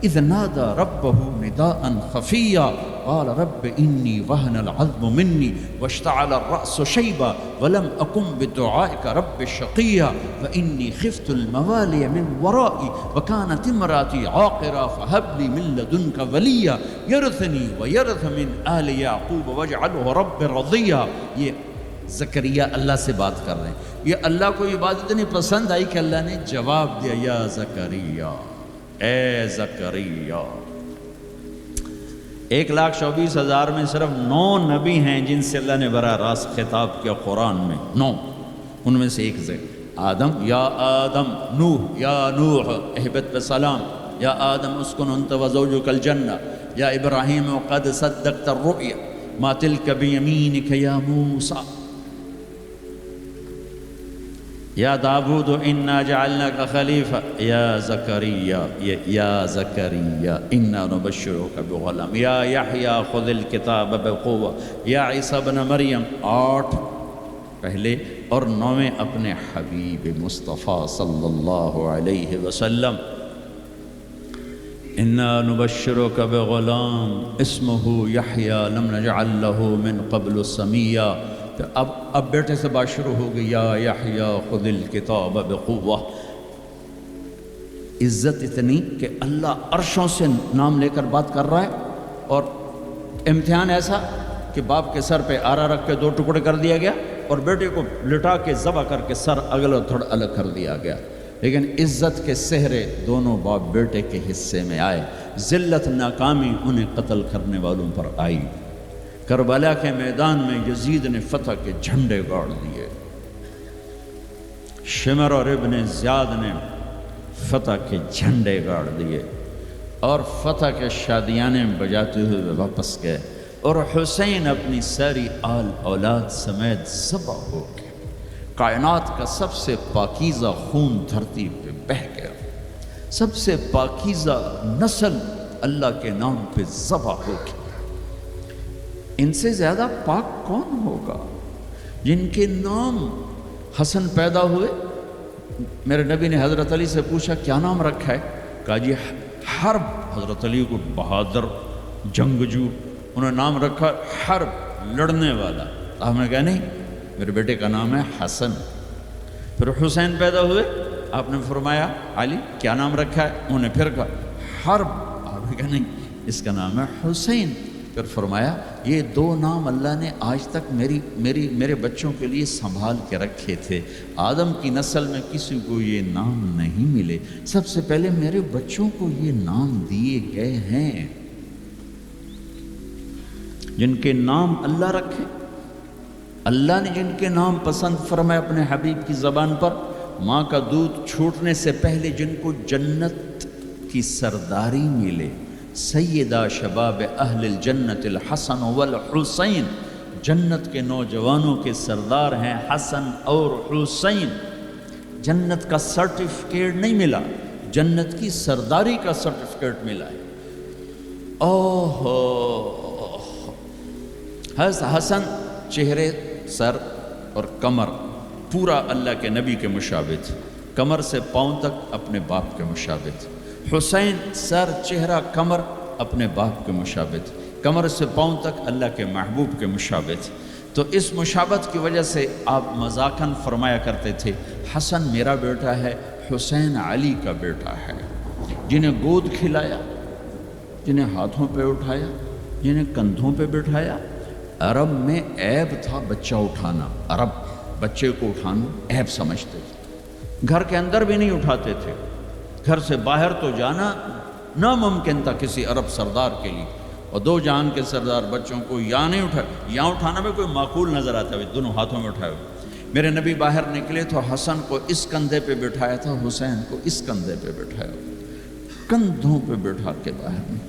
اذ نادى ربه نداء خفیا قال رب انی وہن العظم منی واشتعل الرأس شیبا ولم اکن بدعائک رب شقیا وانی خفت الموالی من ورائی وکانت امراتی عاقرا فہب لی من لدنک ولیا یرثنی ویرث من آل یعقوب واجعلہ رب رضیا۔ یہ زکریا اللہ سے بات کر رہے ہیں۔ یہ اللہ کو یہ بات اتنی پسند آئی کہ اللہ نے جواب دیا، یا زکریا، اے زکریا۔ 1,24,000 میں صرف 9 نبی ہیں جن سے اللہ نے براہ راست خطاب کیا قرآن میں، 9، ان میں سے ایک آدم، یا آدم، نوح، یا نوح اہبت پہ سلام، یا آدم اسکن انت وزوجک الجنہ، یا ابراہیم قد صدقت الرؤیا ما تلک بیمینک یا موسیٰ، یا داود انا جعلناک خلیفہ، یا زکریا، یا زکریا انا نبشرک بغلام، یا یحییٰ خذ الکتاب بقوہ، یا عیسیٰ ابن مریم۔ 8 پہلے اور 9 اپنے حبیب مصطفیٰ صلی اللہ علیہ وسلم۔ انا نبشرک بغلام اسمہ یحییٰ لم نجعل لہ من قبل سمیا۔ اب بیٹے سے بات شروع ہو گئی، یا یحییٰ خذ الکتاب بقوہ۔ عزت اتنی کہ اللہ عرشوں سے نام لے کر بات کر رہا ہے، اور امتحان ایسا کہ باپ کے سر پہ آرا رکھ کے 2 ٹکڑے کر دیا گیا اور بیٹے کو لٹا کے ذبح کر کے سر اگلا تھوڑا الگ کر دیا گیا، لیکن عزت کے صحرے دونوں باپ بیٹے کے حصے میں آئے۔ ذلت ناکامی انہیں قتل کرنے والوں پر آئی۔ کربلا کے میدان میں یزید نے فتح کے جھنڈے گاڑ دیے، شمر اور ابن زیاد نے فتح کے جھنڈے گاڑ دیے، اور فتح کے شادیانے بجاتے ہوئے واپس گئے، اور حسین اپنی ساری آل اولاد سمیت ذبح ہو گئے۔ کائنات کا سب سے پاکیزہ خون دھرتی پہ بہہ گیا، سب سے پاکیزہ نسل اللہ کے نام پہ ذبح ہو گئی۔ ان سے زیادہ پاک کون ہوگا؟ جن کے نام حسن پیدا ہوئے، میرے نبی نے حضرت علی سے پوچھا کیا نام رکھا ہے؟ کہا جی حرب۔ حضرت علی کو بہادر جنگجو، انہوں نے نام رکھا حرب، لڑنے والا. آپ نے کہا نہیں، میرے بیٹے کا نام ہے حسن. پھر حسین پیدا ہوئے، آپ نے فرمایا علی کیا نام رکھا ہے؟ انہوں نے پھر کہا حرب. آپ نے کہا نہیں، اس کا نام ہے حسین. پھر فرمایا یہ دو نام اللہ نے آج تک میرے بچوں کے لیے سنبھال کے رکھے تھے. آدم کی نسل میں کسی کو یہ نام نہیں ملے، سب سے پہلے میرے بچوں کو یہ نام دیے گئے ہیں. جن کے نام اللہ رکھے، اللہ نے جن کے نام پسند فرمائے اپنے حبیب کی زبان پر، ماں کا دودھ چھوٹنے سے پہلے جن کو جنت کی سرداری ملے. سیدہ شباب اہل الجنت الحسن والحسین، جنت کے نوجوانوں کے سردار ہیں حسن اور حسین. جنت کا سرٹیفکیٹ نہیں ملا، جنت کی سرداری کا سرٹیفکیٹ ملا ہے. حسن چہرے، سر اور کمر پورا اللہ کے نبی کے مشابہ تھے، کمر سے پاؤں تک اپنے باپ کے مشابہ تھے. حسین سر، چہرہ، کمر اپنے باپ کے مشابہ تھے، کمر سے پاؤں تک اللہ کے محبوب کے مشابہ تھے. تو اس مشابہت کی وجہ سے آپ مذاقاً فرمایا کرتے تھے حسن میرا بیٹا ہے، حسین علی کا بیٹا ہے. جنہیں گود کھلایا، جنہیں ہاتھوں پہ اٹھایا، جنہیں کندھوں پہ بٹھایا. عرب میں عیب تھا بچہ اٹھانا، عرب بچے کو اٹھانا عیب سمجھتے تھے، گھر کے اندر بھی نہیں اٹھاتے تھے. گھر سے باہر تو جانا ناممکن تھا کسی عرب سردار کے لیے، اور دو جہان کے سردار بچوں کو یہاں نہیں یہاں اٹھانا میں کوئی معقول نظر آتا ہے، دونوں ہاتھوں میں اٹھائے ہوئے. میرے نبی باہر نکلے تو حسن کو اس کندھے پہ بٹھایا تھا، حسین کو اس کندھے پہ بٹھایا ہوا، کندھوں پہ بٹھا کے باہر میں.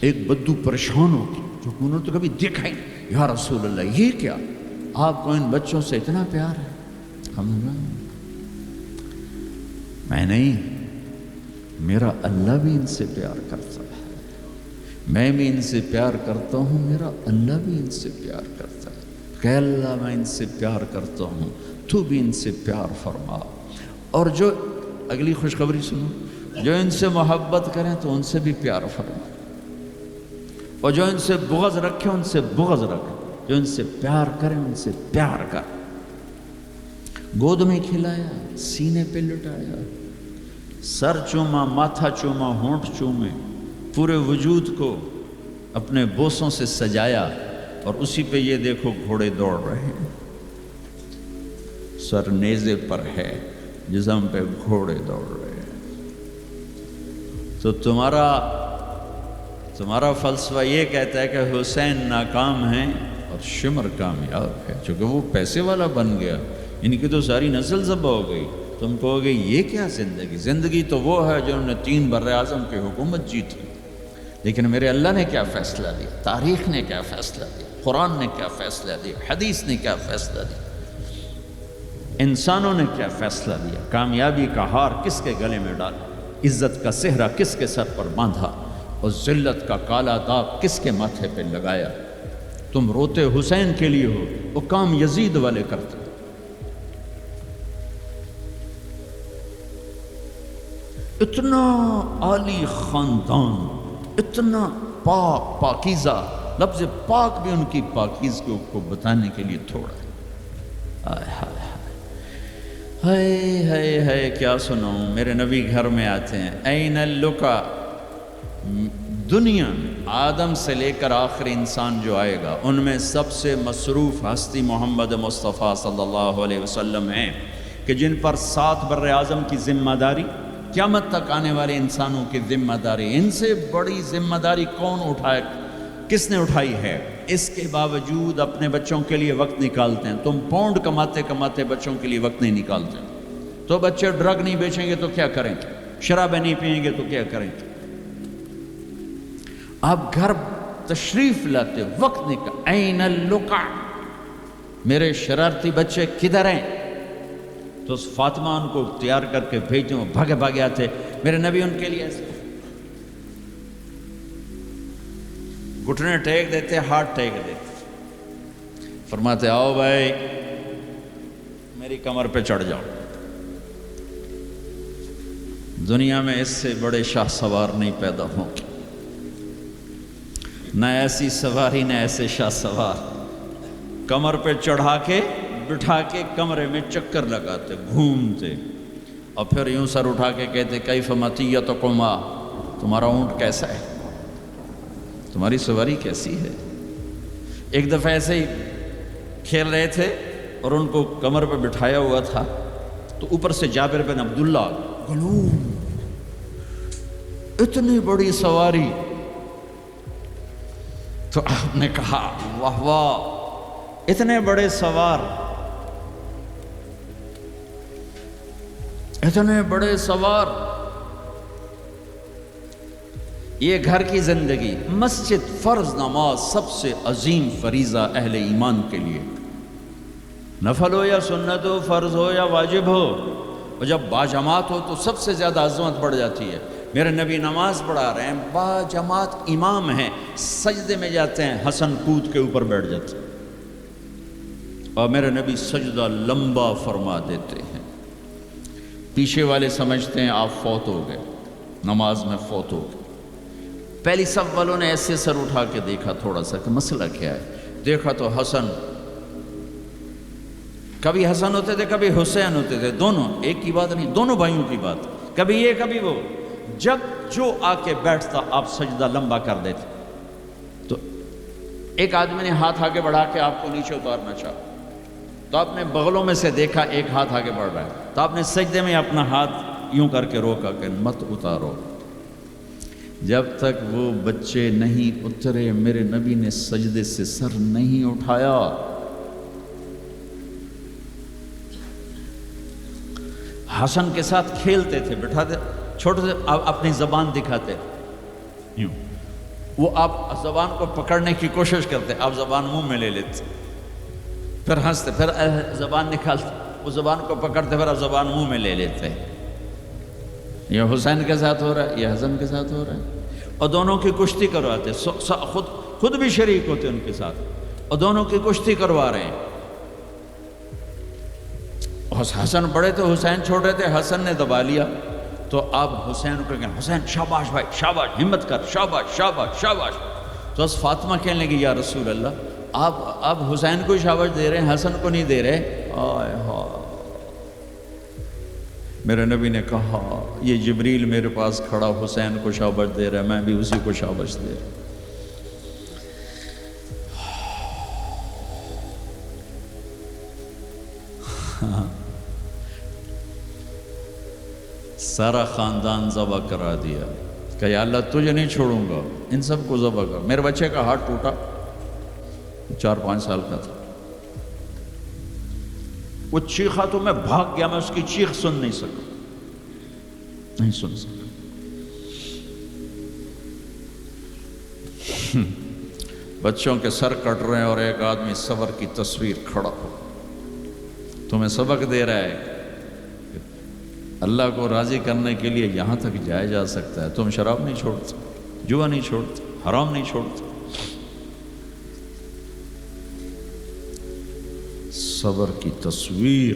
ایک بدو پریشان ہو گئی، جو انہوں نے تو کبھی دیکھا ہی نہیں. یا رسول اللہ یہ کیا، آپ کو ان بچوں سے اتنا پیار ہے؟ ہم نے کہا میں نہیں، میرا اللہ بھی ان سے پیار کرتا ہے، میں بھی ان سے پیار کرتا ہوں، میرا اللہ بھی ان سے پیار کرتا ہے. کہ اللہ میں ان سے پیار کرتا ہوں، تو بھی ان سے پیار فرما. اور جو اگلی خوشخبری سنو، جو ان سے محبت کریں تو ان سے بھی پیار فرما، اور جو ان سے بغض رکھیں ان سے بغض رکھیں، جو ان سے پیار کریں ان سے پیار کر. گود میں کھلایا، سینے پہ لٹایا، سر چوما، ماتھا چوما، ہونٹ چومے، پورے وجود کو اپنے بوسوں سے سجایا. اور اسی پہ یہ دیکھو گھوڑے دوڑ رہے ہیں، سر نیزے پر ہے، جسم پہ گھوڑے دوڑ رہے ہیں. تو تمہارا فلسفہ یہ کہتا ہے کہ حسین ناکام ہیں اور شمر کامیاب ہے، چونکہ وہ پیسے والا بن گیا، ان کی تو ساری نسل ذبح ہو گئی. تم کہو گے یہ کیا زندگی تو وہ ہے جنہوں نے 3 بر اعظم کی حکومت جیتی. لیکن میرے اللہ نے کیا فیصلہ دیا، تاریخ نے کیا فیصلہ دیا، قرآن نے کیا فیصلہ دیا، حدیث نے کیا فیصلہ دیا، انسانوں نے کیا فیصلہ دیا. کامیابی کا ہار کس کے گلے میں ڈالا، عزت کا صحرا کس کے سر پر باندھا، اور ذلت کا کالا داغ کس کے ماتھے پہ لگایا. تم روتے حسین کے لیے ہو، وہ کام یزید والے کرتے. اتنا عالی خاندان، اتنا پاک، پاکیزہ، لفظ پاک بھی ان کی پاکیزگی کو بتانے کے لیے تھوڑا ہے. ہائے ہائے کیا سناؤں. میرے نبی گھر میں آتے ہیں، این اللقا، دنیا آدم سے لے کر آخری انسان جو آئے گا ان میں سب سے مصروف ہستی محمد مصطفیٰ صلی اللہ علیہ وسلم ہیں، کہ جن پر 7 بر اعظم کی ذمہ داری، قیامت تک آنے والے انسانوں کی ذمہ داری، ان سے بڑی ذمہ داری کون اٹھائے، کس نے اٹھائی ہے. اس کے باوجود اپنے بچوں کے لیے وقت نکالتے ہیں. تم پاؤنڈ کماتے کماتے بچوں کے لیے وقت نہیں نکالتے. تو بچے ڈرگ نہیں بیچیں گے تو کیا کریں گے، شرابیں نہیں پئیں گے تو کیا کریں گے. آپ گھر تشریف لاتے، وقت نکال. این اللقا، میرے شرارتی بچے کدھر ہیں؟ تو اس فاطمہ ان کو تیار کر کے بھیجتے ہیں، بھاگے بھاگے آتے. میرے نبی ان کے لیے ایسے گھٹنے ٹیک دیتے، ہاتھ ٹیک دیتے، فرماتے آؤ بھائی میری کمر پہ چڑھ جاؤ. دنیا میں اس سے بڑے شاہ سوار نہیں پیدا ہوں گے. نہ ایسی سواری نہ ایسے شاہ سوار، کمر پہ چڑھا کے بٹھا کے کمرے میں چکر لگاتے گھومتے، اور پھر یوں سر اٹھا کے کہتے کیف مطیتکما، تمہارا اونٹ کیسا ہے، تمہاری سواری کیسی ہے۔ ایک دفعہ ایسے ہی کھیل رہے تھے اور ان کو کمر پہ بٹھایا ہوا تھا، تو اوپر سے جابر بن عبداللہ گلوم، اتنی بڑی سواری، تو آپ نے کہا واہ واہ، اتنے بڑے سوار، اتنے بڑے سوار۔ یہ گھر کی زندگی، مسجد، فرض نماز سب سے عظیم فریضہ اہل ایمان کے لیے، نفل ہو یا سنت ہو، فرض ہو یا واجب ہو، اور جب باجماعت ہو تو سب سے زیادہ عظمت بڑھ جاتی ہے۔ میرے نبی نماز پڑھا رہے ہیں، باجماعت امام ہیں، سجدے میں جاتے ہیں، حسن کود کے اوپر بیٹھ جاتے ہیں، اور میرے نبی سجدہ لمبا فرما دیتے ہیں۔ پیچھے والے سمجھتے ہیں آپ فوت ہو گئے، نماز میں فوت ہو گئے۔ پہلی صف والوں نے ایسے سر اٹھا کے دیکھا تھوڑا سا کہ مسئلہ کیا ہے، دیکھا تو حسن، کبھی حسن ہوتے تھے کبھی حسین ہوتے تھے، دونوں ایک کی بات نہیں، دونوں بھائیوں کی بات، کبھی یہ کبھی وہ، جب جو آ کے بیٹھتا آپ سجدہ لمبا کر دیتے۔ تو ایک آدمی نے ہاتھ آگے بڑھا کے آپ کو نیچے اتارنا چاہا، تو آپ نے بغلوں میں سے دیکھا ایک ہاتھ آگے بڑھ رہا ہے، تو آپ نے سجدے میں اپنا ہاتھ یوں کر کے روکا کہ مت اتارو۔ جب تک وہ بچے نہیں اترے میرے نبی نے سجدے سے سر نہیں اٹھایا۔ حسن کے ساتھ کھیلتے تھے، بٹھاتے، چھوٹے سے اپنی زبان دکھاتے یوں، وہ آپ زبان کو پکڑنے کی کوشش کرتے، آپ زبان منہ میں لے لیتے، پھر ہنستے، پھر زبان نکالتے، وہ زبان کو پکڑتے، پھر آپ زبان منہ میں لے لیتے۔ یہ حسین کے ساتھ ہو رہا ہے، یہ حسن کے ساتھ ہو رہا ہے، اور دونوں کی کشتی کرواتے، خود بھی شریک ہوتے ان کے ساتھ، اور دونوں کی کشتی کروا رہے ہیں۔ حسن بڑے تھے، حسین چھوٹے تھے، حسن نے دبا لیا، تو آپ حسین کو کہیں حسین شاباش بھائی شاباش، ہمت کر، شاباش شاباش شاباش۔ تو اس فاطمہ کہنے لگی یا رسول اللہ، آپ حسین کو شاباش دے رہے ہیں، حسن کو نہیں دے رہے۔ آئے ہائے، میرے نبی نے کہا یہ جبریل میرے پاس کھڑا حسین کو شاباش دے رہا ہے، میں بھی اسی کو شاباش دے رہا ہوں۔ سارا خاندان ذبح کرا دیا کہ یا اللہ تجھے نہیں چھوڑوں گا، ان سب کو ذبح کر۔ میرے بچے کا ہاتھ ٹوٹا، 4-5 سال کا تھا، وہ چیخا تو میں بھاگ گیا، میں اس کی چیخ سن نہیں سکا، نہیں سن سکا۔ بچوں کے سر کٹ رہے ہیں اور ایک آدمی صبر کی تصویر کھڑا ہو تمہیں سبق دے رہا ہے، اللہ کو راضی کرنے کے لیے یہاں تک جایا جا سکتا ہے۔ تم شراب نہیں چھوڑتے، جوا نہیں چھوڑتے، حرام نہیں چھوڑتے۔ صبر کی تصویر،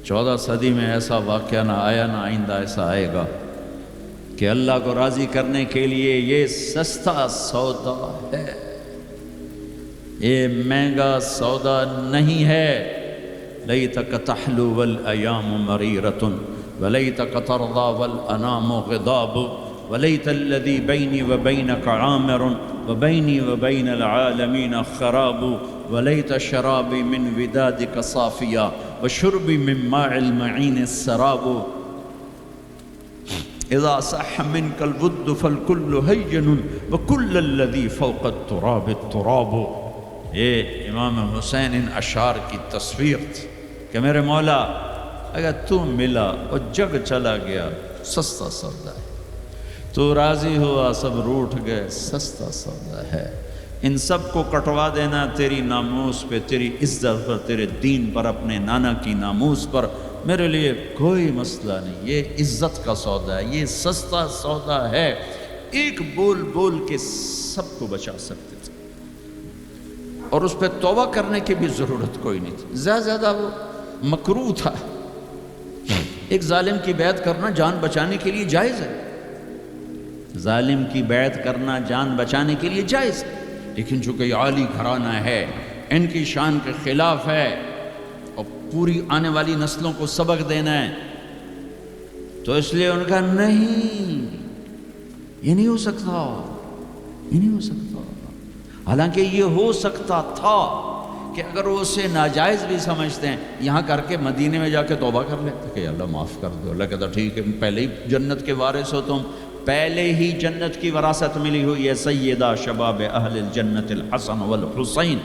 14 صدی میں ایسا واقعہ نہ آیا، نہ آئندہ ایسا آئے گا کہ اللہ کو راضی کرنے کے لیے یہ سستا سودا ہے، یہ مہنگا سودا نہیں ہے۔ لیتک تحلو والایام مریرۃ ولیتک ترضی والانام غضاب ولیت الذی بینی وبینک عامر وبینی وبین العالمین خراب ولیت شرابی من ودادک صافیا وشربی من ماء المعین السراب اذا صح منک الود فالکل ہین وکل الذی فوق التراب التراب۔ یہ امام حسین ان اشعار کی تصویر تھی کہ میرے مولا اگر تو ملا اور جگ چلا گیا سستا سودا ہے، تو راضی ہوا سب روٹھ گئے سستا سودا ہے۔ ان سب کو کٹوا دینا تیری ناموس پہ، تیری عزت پر، تیرے دین پر، اپنے نانا کی ناموس پر میرے لیے کوئی مسئلہ نہیں، یہ عزت کا سودا ہے، یہ سستا سودا ہے۔ ایک بول بول کے سب کو بچا سکتے تھے، اور اس پہ توبہ کرنے کی بھی ضرورت کوئی نہیں تھی، زیادہ وہ مکروہ تھا۔ ایک ظالم کی بیعت کرنا جان بچانے کے لیے جائز ہے، ظالم کی بیعت کرنا جان بچانے کے لیے جائز، لیکن چونکہ یہ عالی گھرانہ ہے، ان کی شان کے خلاف ہے اور پوری آنے والی نسلوں کو سبق دینا ہے، تو اس لیے ان کا نہیں، یہ نہیں ہو سکتا، یہ نہیں ہو سکتا۔ حالانکہ یہ ہو سکتا تھا کہ اگر وہ اسے ناجائز بھی سمجھتے ہیں، یہاں کر کے مدینے میں جا کے توبہ کر لیتے کہ اللہ معاف کر دو۔ اللہ کہتا ٹھیک ہے، پہلے ہی جنت کے وارث ہو تم، پہلے ہی جنت کی وراثت ملی ہوئی ہے، سیدہ شباب اہل الجنت الحسن والحسین،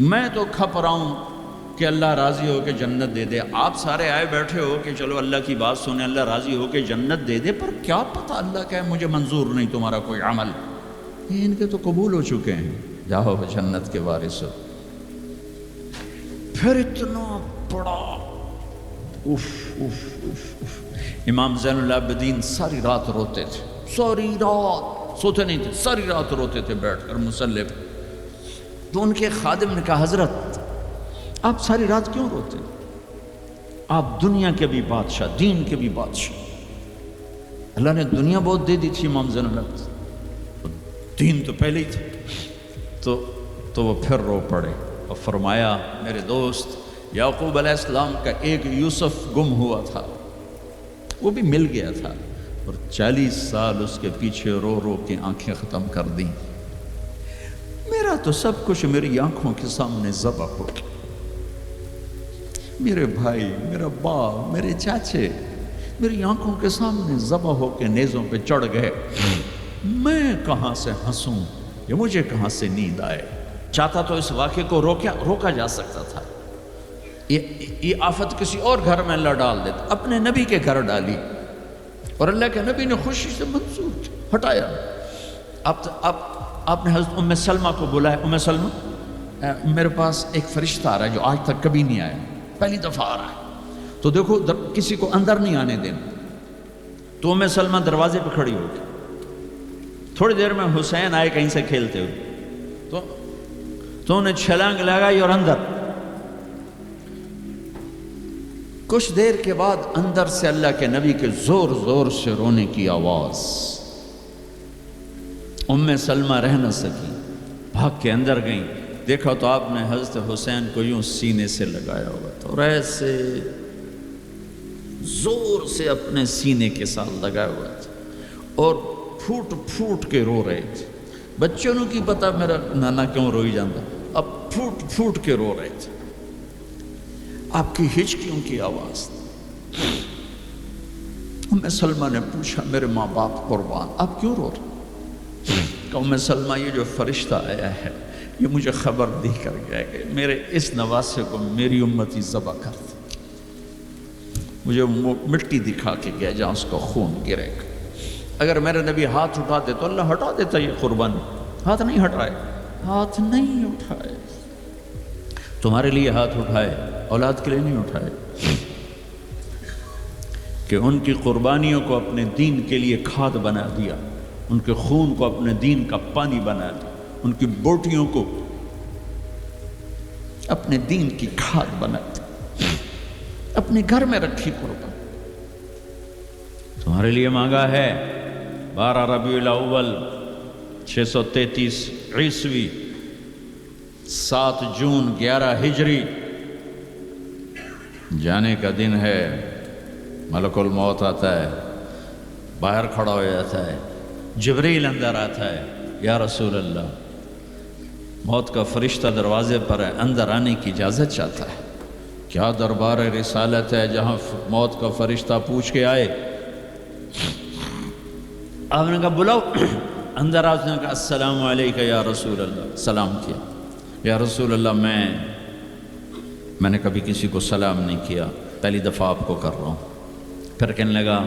میں تو کھپ رہا ہوں کہ اللہ راضی ہو کے جنت دے دے۔ آپ سارے آئے بیٹھے ہو کہ چلو اللہ کی بات سنیں، اللہ راضی ہو کے جنت دے دے، پر کیا پتہ اللہ کہے مجھے منظور نہیں تمہارا کوئی عمل، یہ ان کے تو قبول ہو چکے ہیں، جاؤ جنت کے وارث ہو۔ پھر اتنا بڑا اف اف اف اف۔ امام زین العابدین ساری رات روتے تھے، ساری رات سوتے نہیں تھے، ساری رات روتے تھے بیٹھ کر مصلی پہ۔ تو ان کے خادم نے کہا حضرت آپ ساری رات کیوں روتے؟ آپ دنیا کے بھی بادشاہ، دین کے بھی بادشاہ، اللہ نے دنیا بہت دے دی تھی امام زین العابدین، دین تو پہلے ہی تھے۔ تو وہ پھر رو پڑے اور فرمایا میرے دوست یعقوب علیہ السلام کا ایک یوسف گم ہوا تھا، وہ بھی مل گیا تھا، اور 40 سال اس کے پیچھے رو رو کے آنکھیں ختم کر دیں، میرا تو سب کچھ میری آنکھوں کے سامنے ذبح ہو گیا، میرے بھائی، میرا باپ، میرے چاچے میری آنکھوں کے سامنے ذبح ہو کے نیزوں پہ چڑھ گئے، میں کہاں سے ہنسوں، یہ مجھے کہاں سے نیند آئے۔ چاہتا تو اس واقعے کو روکا جا سکتا تھا، یہ آفت کسی اور گھر میں اللہ ڈال دیتا، اپنے نبی کے گھر ڈالی، اور اللہ کے نبی نے خوشی سے منظور ہٹایا۔ آپ نے حضرت ام سلمہ کو بلایا، ام سلمہ میرے پاس ایک فرشتہ آ رہا ہے جو آج تک کبھی نہیں آیا، پہلی دفعہ آ رہا ہے، تو دیکھو کسی کو اندر نہیں آنے دینا۔ تو ام سلمہ دروازے پہ کھڑی ہو گئی، تھوڑی دیر میں حسین آئے کہیں سے کھیلتے ہوئے، تو انہیں چھلانگ لگائی اور اندر۔ کچھ دیر کے بعد اندر سے اللہ کے نبی کے زور زور سے رونے کی آواز، ام سلمہ رہ نہ سکی، بھاگ کے اندر گئیں، دیکھا تو آپ نے حضرت حسین کو یوں سینے سے لگایا ہوا تھا، اور ایسے زور سے اپنے سینے کے ساتھ لگایا ہوا تھا، اور پھوٹ پھوٹ کے رو رہے تھے۔ بچوں کی پتہ میرا نانا کیوں روئی جاتا، اب پھوٹ پھوٹ کے رو رہے تھے، آپ کی ہچکیوں کی آواز۔ ام سلمہ نے پوچھا میرے ماں باپ قربان آپ کیوں رو رہے؟ کہ ام سلمہ یہ جو فرشتہ آیا ہے یہ مجھے خبر دے کر گیا کہ میرے اس نواسے کو میری امتی ذبح کر دے، مجھے مٹی دکھا کے گیا جہاں اس کا خون گرے گا، اگر میرے نبی ہاتھ اٹھا دے تو اللہ ہٹا دیتا یہ قربانی، ہاتھ نہیں ہٹائے، ہاتھ نہیں اٹھائے، تمہارے لیے ہاتھ اٹھائے، اولاد کے لیے نہیں اٹھائے، کہ ان کی قربانیوں کو اپنے دین کے لیے کھاد بنا دیا، ان کے خون کو اپنے دین کا پانی بنا دیا، ان کی بوٹیوں کو اپنے دین کی کھاد بنا دی، اپنے گھر میں رکھی قربان، تمہارے لیے مانگا ہے 12 ربیع الاول 633 عیسوی 7 جون 11 ہجری جانے کا دن ہے، ملک الموت آتا ہے، باہر کھڑا ہو جاتا ہے، جبریل اندر آتا ہے، یا رسول اللہ موت کا فرشتہ دروازے پر ہے، اندر آنے کی اجازت چاہتا ہے۔ کیا دربار رسالت ہے جہاں موت کا فرشتہ پوچھ کے آئے؟ آپ نے کہا بلاؤ، اندر آپ نے کہا السلام علیکم یا رسول اللہ، سلام کیا، یا رسول اللہ میں نے کبھی کسی کو سلام نہیں کیا، پہلی دفعہ آپ کو کر رہا ہوں۔ پھر کہنے لگا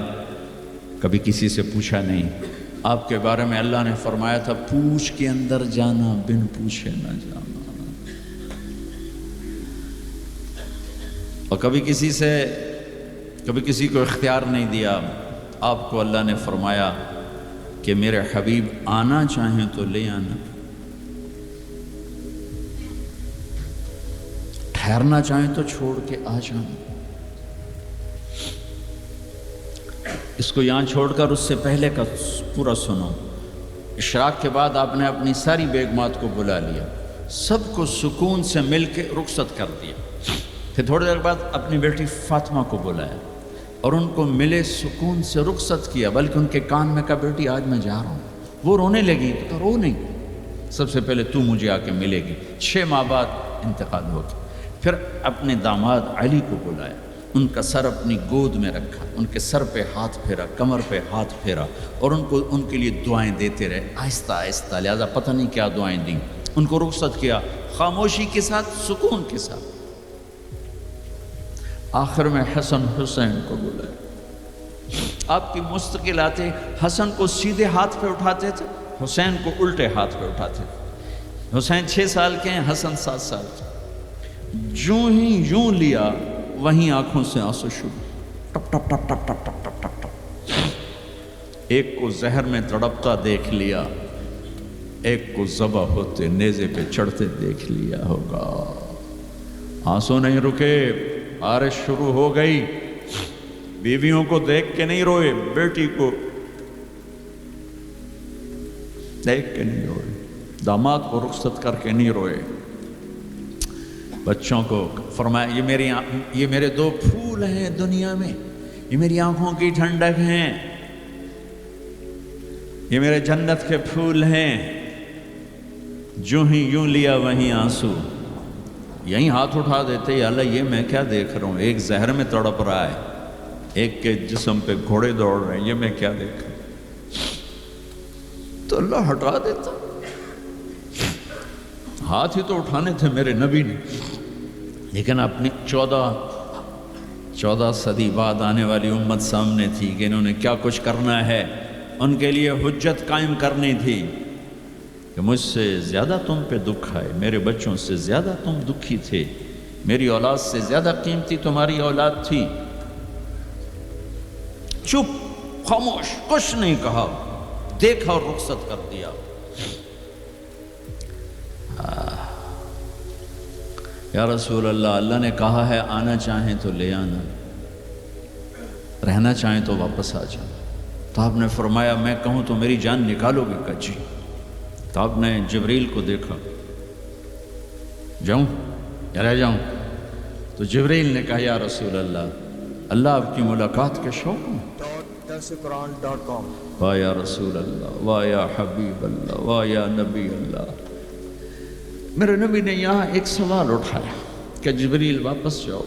کبھی کسی سے پوچھا نہیں، آپ کے بارے میں اللہ نے فرمایا تھا پوچھ کے اندر جانا، بن پوچھے نہ جانا، اور کبھی کسی کو اختیار نہیں دیا۔ آپ کو اللہ نے فرمایا کہ میرے حبیب آنا چاہیں تو لے آنا، ٹھہرنا چاہیں تو چھوڑ کے آ جانا۔ اس کو یہاں چھوڑ کر اس سے پہلے کا پورا سنو۔ اشراق کے بعد آپ نے اپنی ساری بیگمات کو بلا لیا، سب کو سکون سے مل کے رخصت کر دیا۔ پھر تھوڑی دیر بعد اپنی بیٹی فاطمہ کو بلایا اور ان کو ملے سکون سے رخصت کیا، بلکہ ان کے کان میں کہا بیٹی آج میں جا رہا ہوں۔ وہ رونے لگی تو کہا رو نہیں، سب سے پہلے تو مجھے آ کے ملے گی۔ 6 ماہ بعد انتقال ہو گیا۔ پھر اپنے داماد علی کو بلایا، ان کا سر اپنی گود میں رکھا، ان کے سر پہ ہاتھ پھیرا، کمر پہ ہاتھ پھیرا اور ان کے لیے دعائیں دیتے رہے آہستہ آہستہ، لہذا پتہ نہیں کیا دعائیں دیں۔ ان کو رخصت کیا خاموشی کے ساتھ، سکون کے ساتھ۔ آخر میں حسن حسین کو بلایا۔ آپ کی مستقل آتے حسن کو سیدھے ہاتھ پہ اٹھاتے تھے، حسین کو الٹے ہاتھ پہ اٹھاتے تھے۔ حسین 6 سال کے ہیں، حسن 7 سال کے۔ یوں لیا وہیں آنکھوں سے آنسو شروع، ٹپ ٹپ ٹپ ٹپ ٹپ ٹپ ٹپ ٹپ ٹپ۔ ایک کو زہر میں تڑپتا دیکھ لیا، ایک کو ذبح ہوتے نیزے پہ چڑھتے دیکھ لیا ہوگا۔ آنسو نہیں رکے، بارش شروع ہو گئی۔ بیویوں کو دیکھ کے نہیں روئے، بیٹی کو دیکھ کے نہیں روئے، داماد کو رخصت کر کے نہیں روئے۔ بچوں کو فرمایا یہ میرے 2 پھول ہیں دنیا میں، یہ میری آنکھوں کی ٹھنڈک ہیں، یہ میرے جنت کے پھول ہیں۔ یوں لیا وہیں آنسو، یہیں ہاتھ اٹھا دیتے، یا اللہ یہ میں کیا دیکھ رہا ہوں، ایک زہر میں تڑپ رہا ہے، ایک کے جسم پہ گھوڑے دوڑ رہے ہیں، یہ میں کیا دیکھ رہا ہوں۔ تو اللہ ہٹا دیتا، ہاتھ ہی تو اٹھانے تھے میرے نبی نے، لیکن اپنی 14 صدی بعد آنے والی امت سامنے تھی کہ انہوں نے کیا کچھ کرنا ہے، ان کے لیے حجت قائم کرنی تھی کہ مجھ سے زیادہ تم پہ دکھ آئے، میرے بچوں سے زیادہ تم دکھی تھے، میری اولاد سے زیادہ قیمتی تمہاری اولاد تھی۔ چپ، خاموش، کچھ نہیں کہا، دیکھا اور رخصت کر دیا۔ یا رسول اللہ، اللہ نے کہا ہے آنا چاہیں تو لے آنا، رہنا چاہیں تو واپس آ جاؤ۔ تو آپ نے فرمایا میں کہوں تو میری جان نکالو گے؟ کہا جی۔ تو آپ نے جبریل کو دیکھا، جاؤں یا رہ جاؤں؟ تو جبریل نے کہا یا رسول اللہ آپ کی ملاقات کے شوق میں۔ درسقرآن.com۔ واہ یا رسول اللہ، واہ یا حبیب اللہ، واہ یا نبی اللہ۔ میرے نبی نے یہاں ایک سوال اٹھایا کہ جبریل واپس جاؤ،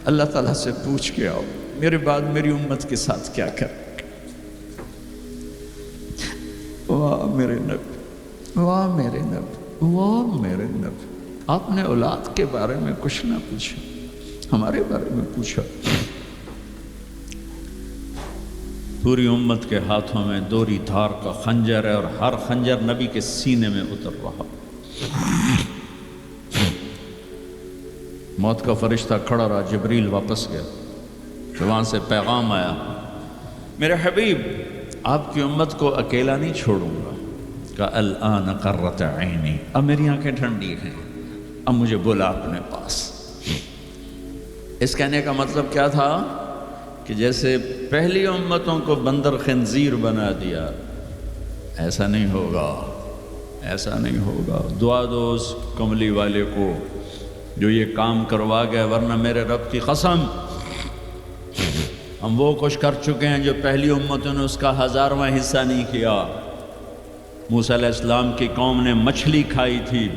اللہ تعالیٰ سے پوچھ کے آؤ میرے بعد میری امت کے ساتھ کیا کر۔ واہ میرے نبی، واہ میرے نبی، واہ میرے نبی، آپ نے اولاد کے بارے میں کچھ نہ پوچھا، ہمارے بارے میں پوچھا۔ پوری امت کے ہاتھوں میں دوری دھار کا خنجر ہے اور ہر خنجر نبی کے سینے میں اتر رہا۔ موت کا فرشتہ کھڑا رہا، جبریل واپس گیا، تو وہاں سے پیغام آیا میرے حبیب آپ کی امت کو اکیلا نہیں چھوڑوں گا۔ کہ الآن قرۃ عینی، اب میری آنکھیں ٹھنڈی ہیں، اب مجھے بلا اپنے پاس۔ اس کہنے کا مطلب کیا تھا کہ جیسے پہلی امتوں کو بندر خنزیر بنا دیا، ایسا نہیں ہوگا، ایسا نہیں ہوگا۔ دعا دو اس کملی والے کو جو یہ کام کروا گیا، ورنہ میرے رب کی قسم ہم وہ کچھ کر چکے ہیں جو پہلی امتوں نے اس کا 1000واں حصہ نہیں کیا۔ موسیٰ علیہ السلام کی قوم نے مچھلی کھائی تھی،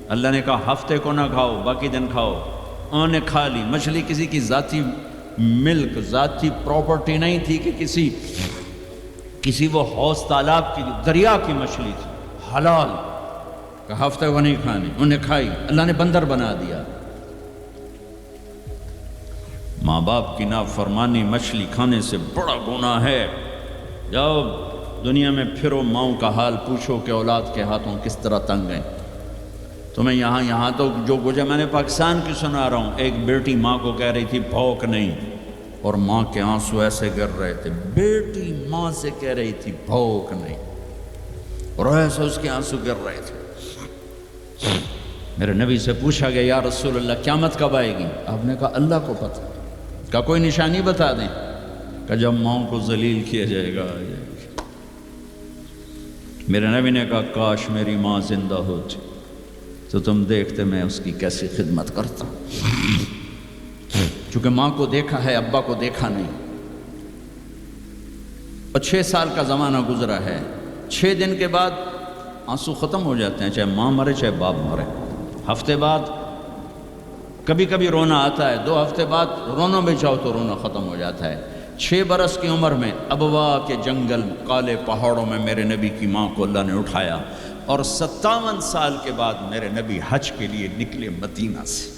اللہ نے کہا ہفتے کو نہ کھاؤ، باقی دن کھاؤ، انہوں نے کھا لی۔ مچھلی کسی کی ذاتی ملک، ذاتی پراپرٹی نہیں تھی کہ کسی وہ حوض تالاب کی، دریا کی مچھلی تھی، حلال، کہ ہفتے کو نہیں کھانی، انہیں کھائی، اللہ نے بندر بنا دیا۔ ماں باپ کی نافرمانی مچھلی کھانے سے بڑا گناہ ہے۔ جاؤ دنیا میں پھرو، ماؤں کا حال پوچھو کہ اولاد کے ہاتھوں کس طرح تنگ ہیں۔ تمہیں یہاں تو جو گزرا، میں نے پاکستان کی سنا رہا ہوں، ایک بیٹی ماں کو کہہ رہی تھی بھوک نہیں، اور ماں کے آنسو ایسے گر رہے تھے۔ بیٹی ماں سے کہہ رہی تھی بھوک نہیں، اور ایسے اس کے آنسو گر رہے تھے۔ میرے نبی سے پوچھا گیا یا رسول اللہ قیامت کب آئے گی؟ آپ نے کہا اللہ کو پتہ۔ کا کوئی نشانی بتا دیں کہ جب ماؤں کو ذلیل کیا جائے گا. میرے نبی نے کہا کاش میری ماں زندہ ہوتی تو تم دیکھتے میں اس کی کیسی خدمت کرتا. چونکہ ماں کو دیکھا ہے، ابا کو دیکھا نہیں. اور 6 سال کا زمانہ گزرا ہے. 6 دن کے بعد آنسو ختم ہو جاتے ہیں، چاہے ماں مرے چاہے باپ مرے. ہفتے بعد کبھی کبھی رونا آتا ہے، 2 ہفتے بعد رونا بھی چاہو تو رونا ختم ہو جاتا ہے. 6 برس کی عمر میں ابوا کے جنگل کالے پہاڑوں میں میرے نبی کی ماں کو اللہ نے اٹھایا، اور 57 سال کے بعد میرے نبی حج کے لیے نکلے مدینہ سے.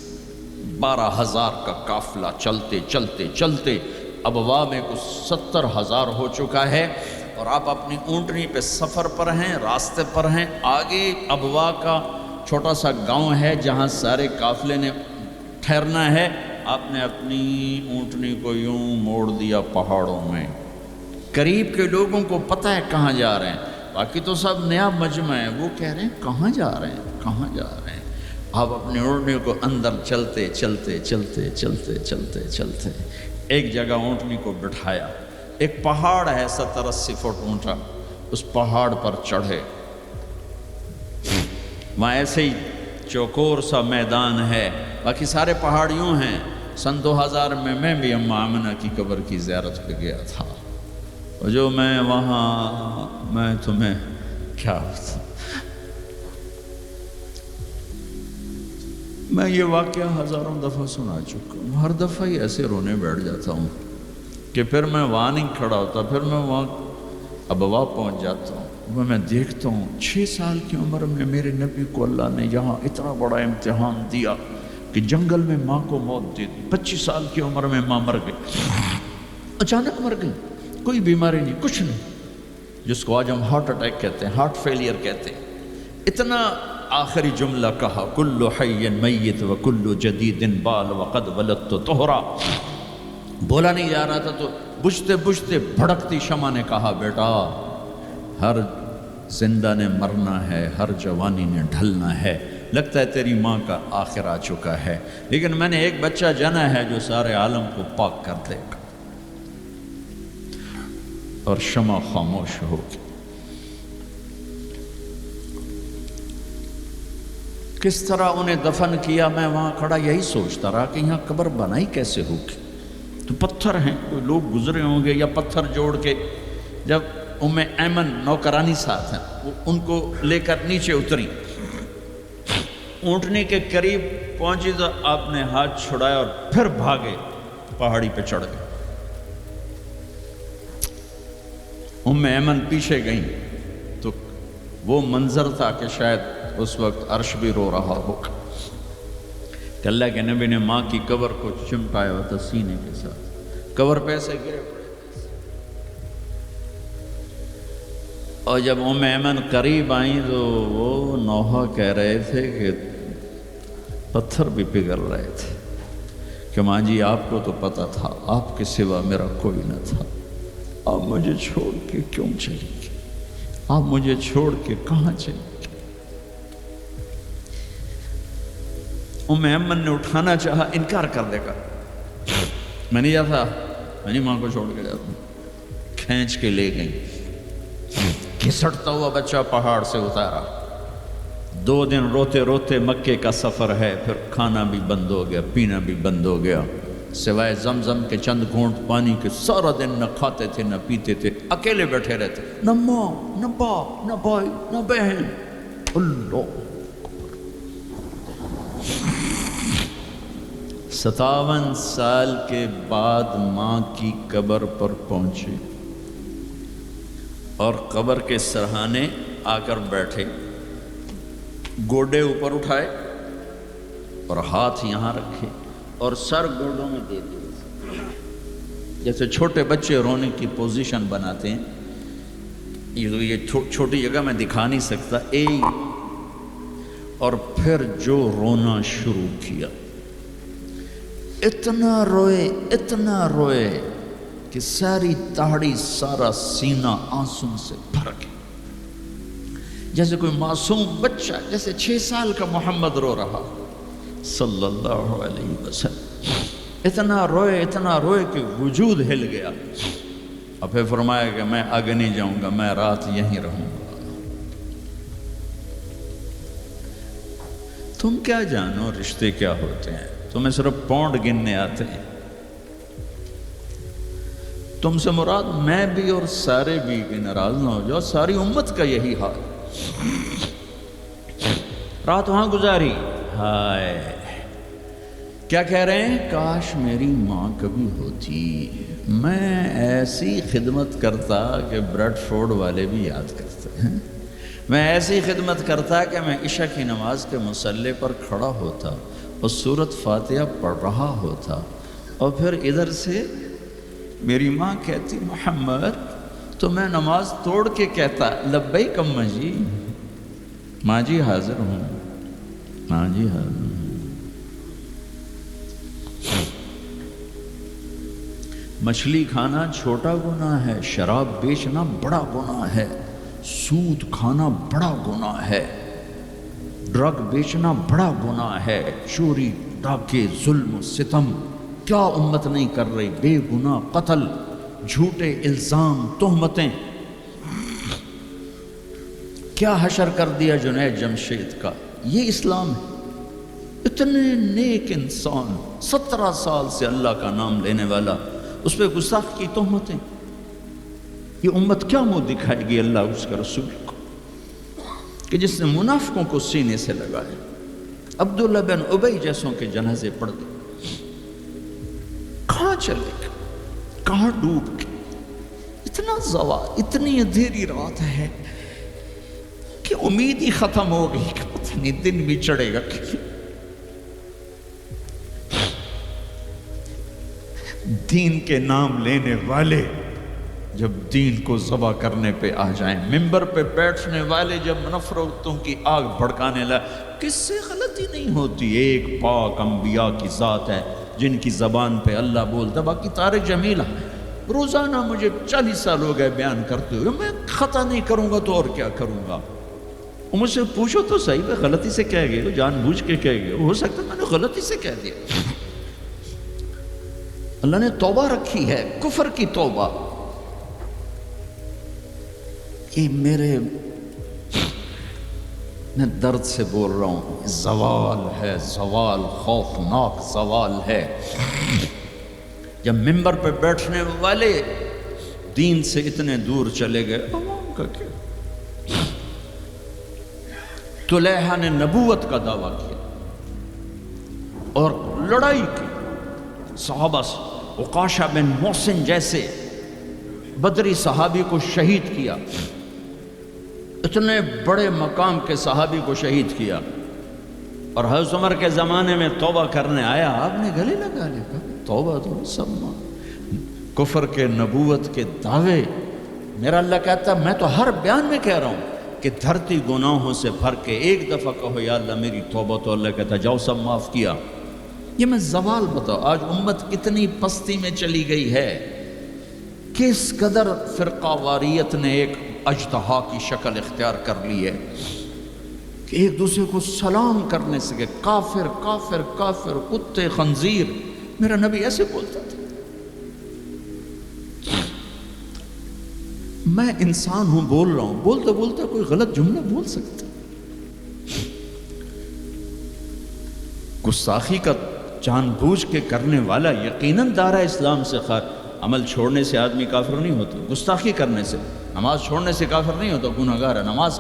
12,000 کا قافلہ چلتے چلتے چلتے ابوا میں کچھ 70,000 ہو چکا ہے، اور آپ اپنی اونٹنی پہ سفر پر ہیں، راستے پر ہیں. آگے ابوا کا چھوٹا سا گاؤں ہے جہاں سارے قافلے نے ٹھہرنا ہے. آپ نے اپنی اونٹنی کو یوں موڑ دیا پہاڑوں میں. قریب کے لوگوں کو پتہ ہے کہاں جا رہے ہیں، باقی تو سب نیا مجمع ہے. وہ کہہ رہے ہیں کہاں جا رہے ہیں، کہاں جا رہے ہیں. آپ اپنی اونٹنی کو اندر چلتے چلتے چلتے چلتے چلتے چلتے ایک جگہ اونٹنی کو بٹھایا. ایک پہاڑ ہے 70-80 فٹ اونچا، اس پہاڑ پر چڑھے. وہاں ایسے ہی چوکور سا میدان ہے، باقی سارے پہاڑ یوں ہیں. سن 2000 میں بھی اماں آمنہ کی قبر کی زیارت پہ گیا تھا، اور جو میں وہاں میں تمہیں کیا بتا. میں یہ واقعہ ہزاروں دفعہ سنا چکا ہوں. ہر دفعہ ہی ایسے رونے بیٹھ جاتا ہوں کہ پھر میں وہاں نہیں کھڑا ہوتا، پھر میں وہاں ابوا پہنچ جاتا ہوں. میں دیکھتا ہوں 6 سال کی عمر میں میرے نبی کو اللہ نے یہاں اتنا بڑا امتحان دیا کہ جنگل میں ماں کو موت دی. 25 سال کی عمر میں ماں مر گئی، اچانک مر گئی، کوئی بیماری نہیں، کچھ نہیں، جس کو آج ہم ہارٹ اٹیک کہتے ہیں، ہارٹ فیلئر کہتے ہیں. اتنا آخری جملہ کہا کل حی میت و کل جدید بال وقد ولدت طہرا. بولا نہیں جا رہا تھا تو بجھتے بجھتے بھڑکتی شمع نے کہا بیٹا ہر زندہ نے مرنا ہے، ہر جوانی نے ڈھلنا ہے. لگتا ہے تیری ماں کا آخر آ چکا ہے، لیکن میں نے ایک بچہ جنا ہے جو سارے عالم کو پاک کر دے گا. اور شمع خاموش ہوگی. کس طرح انہیں دفن کیا، میں وہاں کھڑا یہی سوچتا رہا کہ یہاں قبر بنائی کیسے ہوگی. تو پتھر ہیں، کوئی لوگ گزرے ہوں گے یا پتھر جوڑ کے. جب ایمن نوکرانی ساتھ ہیں، وہ ان کو لے کر نیچے اتری، اونٹنی کے قریب پہنچی تو آپ نے ہاتھ چھڑایا اور پھر بھاگے، پہاڑی پہ چڑھ گئے. ایمن پیچھے گئیں تو وہ منظر تھا کہ شاید اس وقت عرش بھی رو رہا ہوگا کہ اللہ کے نبی نے ماں کی قبر کو چمٹایا ہوا تھا سینے کے ساتھ. قبر پہ سے گرے پڑے. اور جب ایمن قریب آئیں تو وہ نوحہ کہہ رہے تھے کہ پتھر بھی پگھل رہے تھے کہ ماں جی آپ کو تو پتہ تھا آپ کے سوا میرا کوئی نہ تھا، آپ مجھے چھوڑ کے کیوں چلی گئی، آپ مجھے چھوڑ کے کہاں چلی گئی. ایمن نے اٹھانا چاہا، انکار کر دے گا. میں نہیں جاتا، میں نہیں ماں کو چھوڑ کے جاتا ہوں. کھینچ کے لے گئی، گھسٹتا ہوا بچہ پہاڑ سے اتارا. 2 دن روتے روتے مکے کا سفر ہے، پھر کھانا بھی بند ہو گیا، پینا بھی بند ہو گیا، سوائے زمزم کے چند گھونٹ پانی کے. سارا دن نہ کھاتے تھے نہ پیتے تھے، اکیلے بیٹھے رہتے، نہ ماں نہ باپ نہ بھائی نہ بہن. اللہ 57 سال کے بعد ماں کی قبر پر پہنچے اور قبر کے سرہانے آ کر بیٹھے، گوڈے اوپر اٹھائے اور ہاتھ یہاں رکھے اور سر گوڈوں میں دے دیے، جیسے چھوٹے بچے رونے کی پوزیشن بناتے ہیں. یہ چھوٹی جگہ میں دکھا نہیں سکتا. اور پھر جو رونا شروع کیا، اتنا روئے کہ ساری تہاڑی سارا سینہ آنسوں سے بھر گیا، جیسے کوئی معصوم بچہ، جیسے 6 سال کا محمد رو رہا صلی اللہ علیہ وسلم. اتنا روئے کہ وجود ہل گیا، اور پھر فرمایا کہ میں آگے نہیں جاؤں گا، میں رات یہیں رہوں گا۔ تم کیا جانو رشتے کیا ہوتے ہیں، تمہیں صرف پاؤنڈ گننے آتے ہیں۔ تم سے مراد میں بھی اور سارے بھی ناراض نہ ہو جاؤ، ساری امت کا یہی حال۔ رات وہاں گزاری، ہائے کیا کہہ رہے ہیں، کاش میری ماں کبھی ہوتی، میں ایسی خدمت کرتا کہ بریڈ فورڈ والے بھی یاد کرتے ہیں، میں ایسی خدمت کرتا کہ میں عشاء کی نماز کے مصلی پر کھڑا ہوتا اور سورۃ فاتحہ پڑھ رہا ہوتا، اور پھر ادھر سے میری ماں کہتی محمد، تو میں نماز توڑ کے کہتا لبیک اماں جی، ماں جی حاضر ہوں، ماں جی حاضر ہوں۔ مچھلی کھانا چھوٹا گناہ ہے، شراب بیچنا بڑا گناہ ہے، سود کھانا بڑا گناہ ہے، ڈرگ بیچنا بڑا گناہ ہے، چوری ڈاکے ظلم و ستم کیا امت نہیں کر رہی، بے گناہ قتل، جھوٹے الزام تہمتیں، کیا حشر کر دیا جنید جمشید کا۔ یہ اسلام ہے۔ اتنے نیک انسان 17 سال سے اللہ کا نام لینے والا، اس پہ گستاخ کی تہمتیں، یہ امت کیا منہ دکھائے گی اللہ اس کے رسول کو، کہ جس نے منافقوں کو سینے سے لگایا، عبداللہ بن ابی جیسوں کے جنازے پڑھ دے، کہاں چلے گا، کہاں ڈوب کے، اتنا زوال، اتنی اندھیری رات ہے کہ امید ہی ختم ہو گئی کہ پتہ نہیں دن بھی چڑھے گا کہ دین کے نام لینے والے جب دین کو ذبح کرنے پہ آ جائیں، ممبر پہ بیٹھنے والے جب نفرتوں کی آگ بھڑکانے لائے، کس سے غلطی نہیں ہوتی، ایک پاک انبیاء کی ذات ہے جن کی زبان پہ اللہ بولتا، باقی طارق جمیل روزانہ مجھے 40 سال ہو گئے بیان کرتے ہوئے، میں خطا نہیں کروں گا تو اور کیا کروں گا، مجھ سے پوچھو تو صحیح، میں غلطی سے کہہ گئے، جان بوجھ کے کہہ گئے، ہو سکتا ہے میں نے غلطی سے کہہ دیا۔ اللہ نے توبہ رکھی ہے، کفر کی توبہ۔ یہ میں درد سے بول رہا ہوں، زوال ہے، زوال خوفناک زوال ہے۔ جب ممبر پہ بیٹھنے والے دین سے اتنے دور چلے گئے، عوام کا کیا؟ طلحہ نے نبوت کا دعویٰ کیا اور لڑائی کی صحابہ سے، عکاشہ بن محسن جیسے بدری صحابی کو شہید کیا، اتنے بڑے مقام کے صحابی کو شہید کیا، اور حضرت عمر کے زمانے میں توبہ کرنے آیا، آپ نے گلے لگا لیا، توبہ تو سب کفر کے نبوت کے دعوے۔ میرا اللہ کہتا ہے میں تو ہر بیان میں کہہ رہا ہوں کہ دھرتی گناہوں سے بھر کے ایک دفعہ کہو یا اللہ میری توبہ، تو اللہ کہتا ہے جاؤ سب معاف کیا۔ یہ میں زوال بتاؤ، آج امت کتنی پستی میں چلی گئی ہے، کس قدر فرقہ واریت نے ایک اجتہا کی شکل اختیار کر لی ہے کہ ایک دوسرے کو سلام کرنے سے کہ کافر کافر کافر، کتے خنزیر۔ میرا نبی ایسے بولتا تھا۔ میں انسان ہوں، بول رہا ہوں، بولتے بولتے کوئی غلط جملہ بول سکتا۔ گستاخی کا جان بوجھ کے کرنے والا یقیناً دائرہ اسلام سے خارج۔ عمل چھوڑنے سے آدمی کافر نہیں ہوتا، گستاخی کرنے سے، نماز چھوڑنے سے کافر نہیں ہوتا، گناہگار ہے، نماز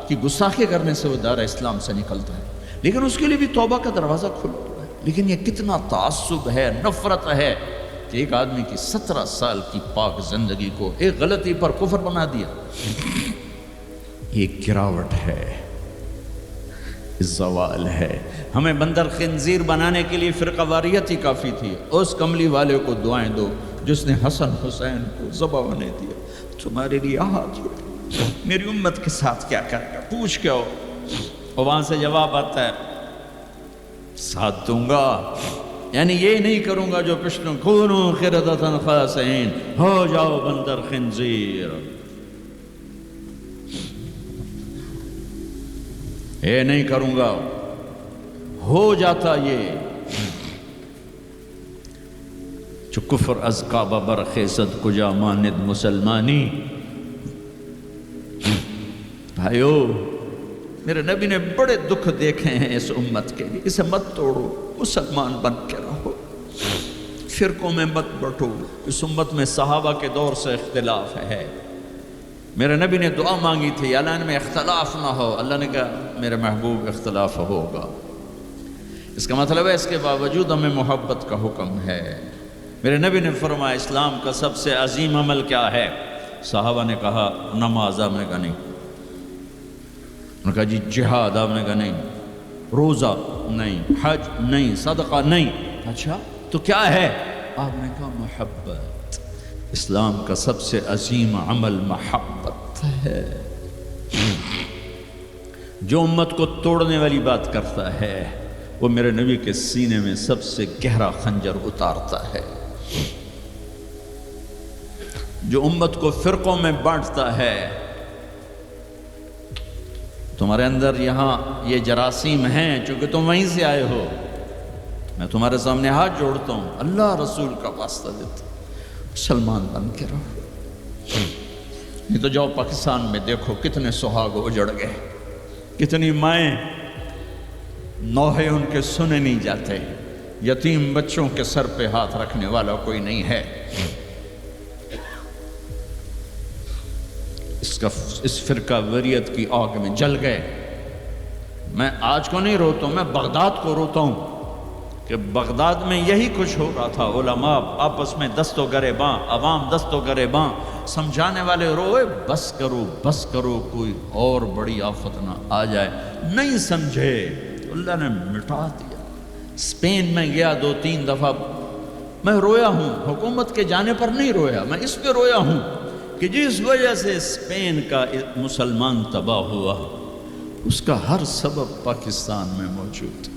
کی گستاخی کرنے سے وہ دائرہ اسلام سے نکلتا ہے، لیکن اس کے لیے بھی توبہ کا دروازہ کھلا ہوا ہے۔ لیکن یہ کتنا تعصب ہے، نفرت ہے کہ ایک آدمی کی 17 سال کی پاک زندگی کو ایک غلطی پر کفر بنا دیا۔ یہ گراوٹ ہے، زوال ہے۔ ہمیں بندر خنزیر بنانے کے لیے فرقہ واریت ہی کافی تھی۔ اس کملی والے کو دعائیں دو جس نے حسن حسین کو ذبح ہونے دیا، تمہارے لیے ہاتھ جوڑے، میری امت کے ساتھ کیا کرے گا، پوچھ کے ہو۔ اور وہاں سے جواب آتا ہے ساتھ دوں گا، یعنی یہ نہیں کروں گا جو پشتوں کونو قردۃ خاسئین، ہو جاؤ بندر خنزیر، یہ نہیں کروں گا، ہو جاتا یہ۔ چو کفر از کعبہ برخیزد کجا ماند مسلمانی۔ بھائیو، میرے نبی نے بڑے دکھ دیکھے ہیں اس امت کے لیے، اسے مت توڑو، مسلمان بن کے رہو، فرقوں میں مت بٹو۔ اس امت میں صحابہ کے دور سے اختلاف ہے، میرے نبی نے دعا مانگی تھی یا اللہ ان میں اختلاف نہ ہو، اللہ نے کہا میرے محبوب اختلاف ہوگا۔ اس کا مطلب ہے اس کے باوجود ہمیں محبت کا حکم ہے۔ میرے نبی نے فرمایا اسلام کا سب سے عظیم عمل کیا ہے؟ صحابہ نے کہا نماز، آپ نے کہا نہیں۔ انہوں نے کہا جی جہاد، آپ نے کہا نہیں۔ روزہ نہیں، حج نہیں، صدقہ نہیں۔ اچھا تو کیا ہے؟ آپ نے کہا محبت۔ اسلام کا سب سے عظیم عمل محبت ہے۔ جو امت کو توڑنے والی بات کرتا ہے وہ میرے نبی کے سینے میں سب سے گہرا خنجر اتارتا ہے۔ جو امت کو فرقوں میں بانٹتا ہے، تمہارے اندر یہاں یہ جراثیم ہیں چونکہ تم وہیں سے آئے ہو، میں تمہارے سامنے ہاتھ جوڑتا ہوں، اللہ رسول کا واسطہ دیتا ہوں، مسلمان بن کے رہو۔ یہ تو جاؤ پاکستان میں دیکھو کتنے سہاگ اجڑ گئے، کتنی مائیں نوحے ان کے سنے نہیں جاتے، یتیم بچوں کے سر پہ ہاتھ رکھنے والا کوئی نہیں ہے۔ اس فرقہ وریت کی آگ میں جل گئے۔ میں آج کو نہیں روتا ہوں، میں بغداد کو روتا ہوں کہ بغداد میں یہی کچھ ہو رہا تھا۔ علماء آپس میں دست و گریباں، عوام دست و گریباں، سمجھانے والے روئے بس کرو بس کرو، کوئی اور بڑی آفت نہ آ جائے۔ نہیں سمجھے، اللہ نے مٹا دیا۔ اسپین میں گیا 2-3 دفعہ، میں رویا ہوں، حکومت کے جانے پر نہیں رویا، میں اس پہ رویا ہوں کہ جس وجہ سے اسپین کا مسلمان تباہ ہوا، اس کا ہر سبب پاکستان میں موجود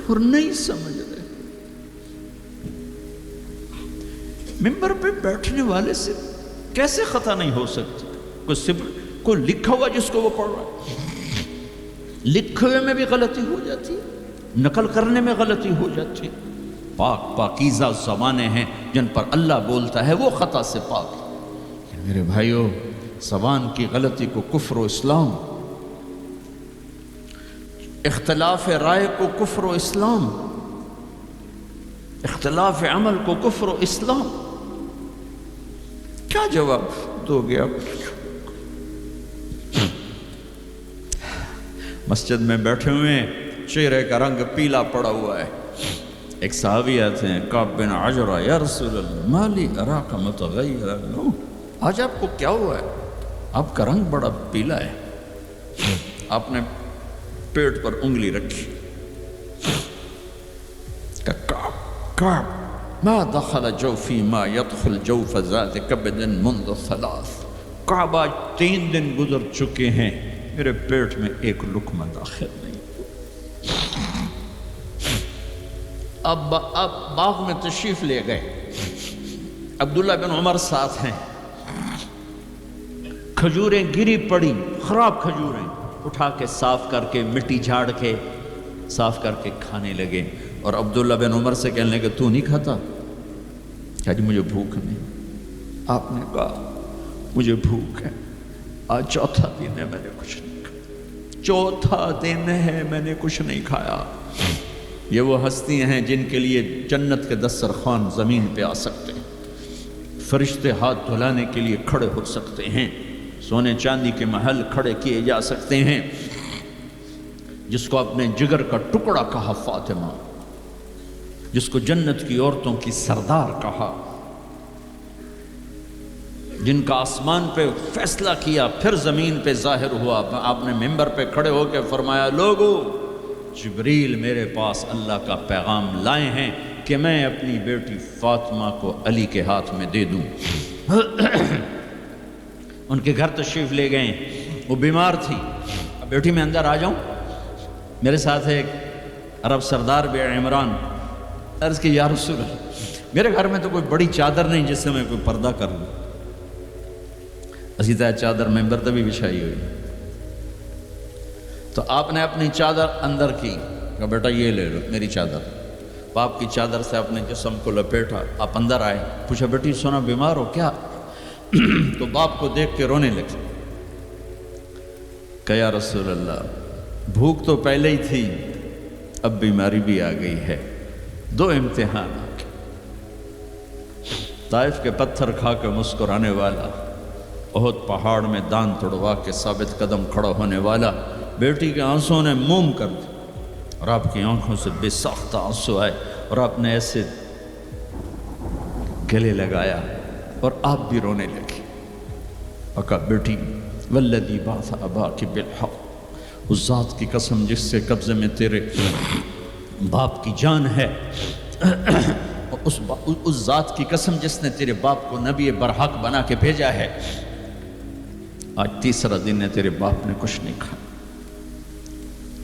اور نہیں سمجھ رہے۔ ممبر پہ بیٹھنے والے سے کیسے خطا نہیں ہو سکتی؟ کوئی لکھا ہوا جس کو وہ پڑھ رہا ہے، لکھے ہوئے میں بھی غلطی ہو جاتی ہے، نقل کرنے میں غلطی ہو جاتی ہے۔ پاکیزہ زبانیں ہیں جن پر اللہ بولتا ہے، وہ خطا سے پاک ہے۔ میرے بھائیو، زبان کی غلطی کو کفر و اسلام، اختلاف رائے کو کفر و اسلام، اختلاف عمل کو کفر و اسلام، کیا جواب دو گے آپ؟ مسجد میں بیٹھے ہوئے ہیں، چہرے کا رنگ پیلا پڑا ہوا ہے، ایک صحابی آتے ہیں، کعب بن عجرہ، یا رسول اللہ مالی اراک متغیرا، آج آپ کو کیا ہوا ہے؟ آپ کا رنگ بڑا پیلا ہے۔ آپ نے پیٹ پر انگلی رکھی، کعب ما دخل جوفی ما يدخل جوف ذات کبد منذ 3، کعب آج 3 دن گزر چکے ہیں، میرے پیٹ میں ایک لقمہ داخل نہیں۔ اب باغ میں تشریف لے گئے، عبداللہ بن عمر ساتھ ہیں، کھجوریں گری پڑی، خراب کھجوریں، اٹھا کے صاف کر کے مٹی جھاڑ کے صاف کر کے کھانے لگے، اور عبداللہ بن عمر سے کہنے لگے تو نہیں کھاتا؟ کہا جی مجھے بھوک نہیں۔ آپ نے کہا مجھے بھوک ہے، آج چوتھا دن ہے میں نے کچھ نہیں کھایا، چوتھا دن ہے میں نے کچھ نہیں کھایا۔ یہ وہ ہستیاں ہیں جن کے لیے جنت کے دسترخوان زمین پہ آ سکتے ہیں، فرشتے ہاتھ دھلانے کے لیے کھڑے ہو سکتے ہیں، سونے چاندی کے محل کھڑے کیے جا سکتے ہیں۔ جس کو اپنے جگر کا ٹکڑا کہا فاطمہ، جس کو جنت کی عورتوں کی سردار کہا، جن کا آسمان پہ فیصلہ کیا پھر زمین پہ ظاہر ہوا۔ آپ نے ممبر پہ کھڑے ہو کے فرمایا لوگو، جبریل میرے پاس اللہ کا پیغام لائے ہیں کہ میں اپنی بیٹی فاطمہ کو علی کے ہاتھ میں دے دوں۔ ان کے گھر تشریف لے گئے، وہ بیمار تھی، اب بیٹی میں اندر آ جاؤں؟ میرے ساتھ ایک عرب سردار بے عمران، عرض کی یا رسول اللہ میرے گھر میں تو کوئی بڑی چادر نہیں جس سے میں کوئی پردہ کر لوں۔ اسی طرح چادر ممبر تے بھی بچھائی ہوئی، تو آپ نے اپنی چادر اندر کی، کہا بیٹا یہ لے لو میری چادر، باپ کی چادر سے اپنے جسم کو لپیٹا، آپ اندر آئے، پوچھا بیٹی سونا بیمار ہو کیا؟ تو باپ کو دیکھ کے رونے لگے کہ یا رسول اللہ بھوک تو پہلے ہی تھی، اب بیماری بھی آ گئی ہے، دو امتحان آ گئے۔ طائف کے پتھر کھا کے مسکرانے والا، احد پہاڑ میں دان توڑوا کے ثابت قدم کھڑا ہونے والا، بیٹی کے آنسوں نے موم کر دی اور آپ کی آنکھوں سے بے ساختہ آنسو آئے اور آپ نے ایسے گلے لگایا اور آپ بھی رونے لگے اور کہا بیٹی والذی بعث اباک بالحق، اس ذات کی قسم جس سے قبضے میں تیرے باپ کی جان ہے، اس ذات کی قسم جس نے تیرے باپ کو نبی برحق بنا کے بھیجا ہے، آج تیسرا دن ہے تیرے باپ نے کچھ نہیں کھایا۔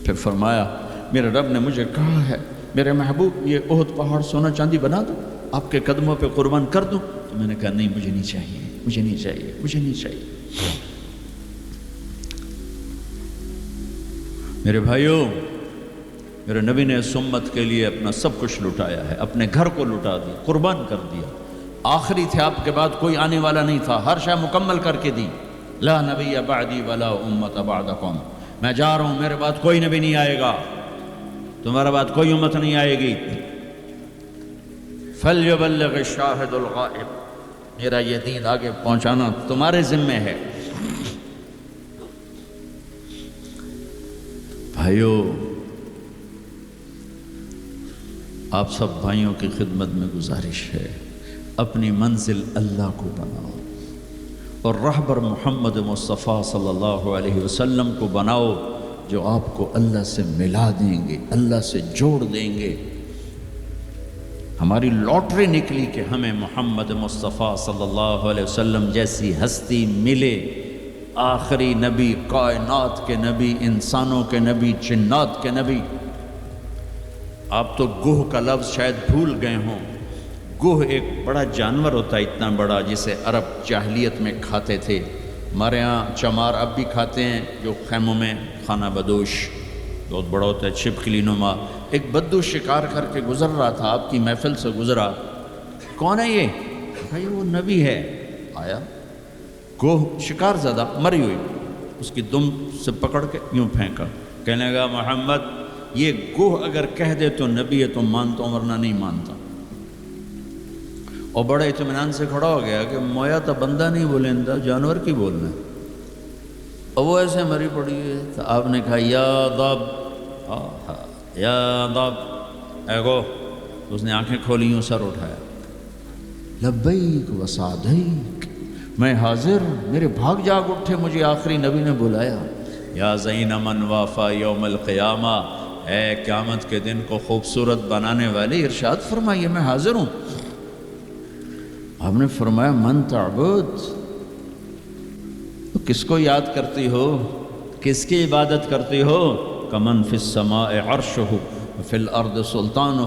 پھر فرمایا میرے رب نے مجھے کہا ہے میرے محبوب یہ احد پہاڑ سونا چاندی بنا دوں، آپ کے قدموں پہ قربان کر دوں؟ تو میں نے کہا نہیں، مجھے نہیں چاہیے، مجھے نہیں چاہیے، مجھے نہیں چاہیے۔ میرے بھائیوں، میرے نبی نے اس امت کے لیے اپنا سب کچھ لٹایا ہے، اپنے گھر کو لٹا دیا، قربان کر دیا۔ آخری تھے، آپ کے بعد کوئی آنے والا نہیں تھا، ہر شے مکمل کر کے دی۔ لا نبی بعدی ولا امت بعدکم، میں جا رہا ہوں، میرے بعد کوئی نبی نہیں آئے گا، تمہارے بعد کوئی امت نہیں آئے گی۔ فلیبلغ الشاہد الغائب، میرا یہ دین آگے پہنچانا تمہارے ذمہ ہے۔ بھائیو، آپ سب بھائیوں کی خدمت میں گزارش ہے، اپنی منزل اللہ کو بناؤ اور رہبر محمد مصطفیٰ صلی اللہ علیہ وسلم کو بناؤ، جو آپ کو اللہ سے ملا دیں گے، اللہ سے جوڑ دیں گے۔ ہماری لاٹری نکلی کہ ہمیں محمد مصطفیٰ صلی اللہ علیہ وسلم جیسی ہستی ملے، آخری نبی، کائنات کے نبی، انسانوں کے نبی، جنات کے نبی۔ آپ تو گوہ کا لفظ شاید بھول گئے ہوں۔ گوہ ایک بڑا جانور ہوتا ہے، اتنا بڑا، جسے عرب جاہلیت میں کھاتے تھے۔ ہمارے ہاں چمار اب بھی کھاتے ہیں، جو خیموں میں خانہ بدوش بہت بڑا ہوتا ہے، چھپکلی نما۔ ایک بدو شکار کر کے گزر رہا تھا، آپ کی محفل سے گزرا، کون ہے یہ؟ کہا یہ وہ نبی ہے۔ آیا گوہ شکار زدہ مری ہوئی، اس کی دم سے پکڑ کے یوں پھینکا، کہنے لگا محمد یہ گوہ اگر کہہ دے تو نبی ہے تو مانتا ہوں، ورنہ نہیں مانتا۔ اور بڑے اطمینان سے کھڑا ہو گیا کہ مویا تو بندہ نہیں بولیندا، جانور کی بولنا ہے۔ اور وہ ایسے مری پڑی ہے، تو آپ نے کہا یا ضب، یا ضب، اے گو۔ اس نے آنکھیں کھولی، یوں سر اٹھایا، لبیک و سعدیک، میں حاضر ہوں، میرے بھاگ جاگ اٹھے، مجھے آخری نبی نے بلایا۔ یا زین من وافا یوم القیامہ، اے قیامت کے دن کو خوبصورت بنانے والے، ارشاد فرمائیے میں حاضر ہوں۔ آپ نے فرمایا من تعبد، تو کس کو یاد کرتی ہو، کس کی عبادت کرتی ہو؟ کمن فی السماء عرشہ وفی الارض سلطانہ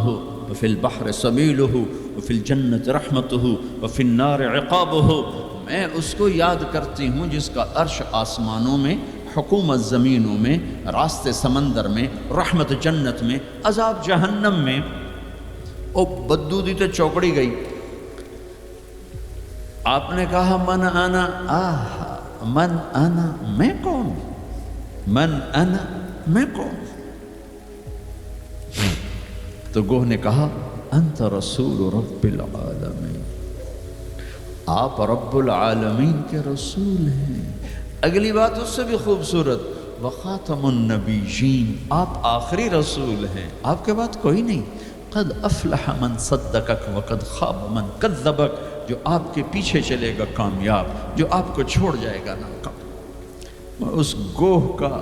وفی البحر سبیلہ وفی الجنت رحمتہ وفی النار عقابہ، میں اس کو یاد کرتی ہوں جس کا عرش آسمانوں میں، حکومت زمینوں میں، راستے سمندر میں، رحمت جنت میں، عذاب جہنم میں۔ او بدو دی تو چوکڑی گئی۔ آپ نے کہا من انا، من انا، میں کون؟ من انا، میں کون؟ تو گوہ نے کہا انت رسول رب العالمین، آپ رب العالمین کے رسول ہیں۔ اگلی بات اس سے بھی خوبصورت، وخاتم النبیین، آپ آخری رسول ہیں، آپ کے بعد کوئی نہیں۔ قد افلح من صدقک وقد خاب من کذبک، جو آپ کے پیچھے چلے گا کامیاب، جو آپ کو چھوڑ جائے گا ناکام۔ میں اس گوہ کا،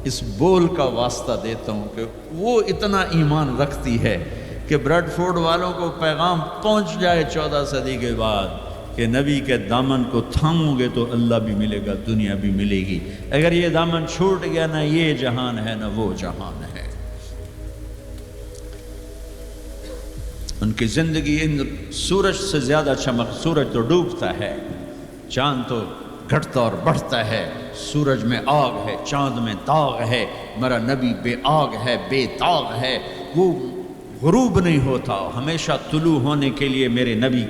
اس بول کا واسطہ دیتا ہوں کہ وہ اتنا ایمان رکھتی ہے کہ بریڈ فورڈ والوں کو پیغام پہنچ جائے 14 صدی کے بعد کہ نبی کے دامن کو تھامو گے تو اللہ بھی ملے گا، دنیا بھی ملے گی۔ اگر یہ دامن چھوٹ گیا، نہ یہ جہان ہے نہ وہ جہان ہے۔ ان کی زندگی ان سورج سے زیادہ چمک، سورج تو ڈوبتا ہے، چاند تو گھٹتا اور بڑھتا ہے، سورج میں آگ ہے، چاند میں داغ ہے، میرا نبی بے آگ ہے، بے داغ ہے۔ وہ غروب نہیں ہوتا، ہمیشہ طلوع ہونے کے لیے میرے نبی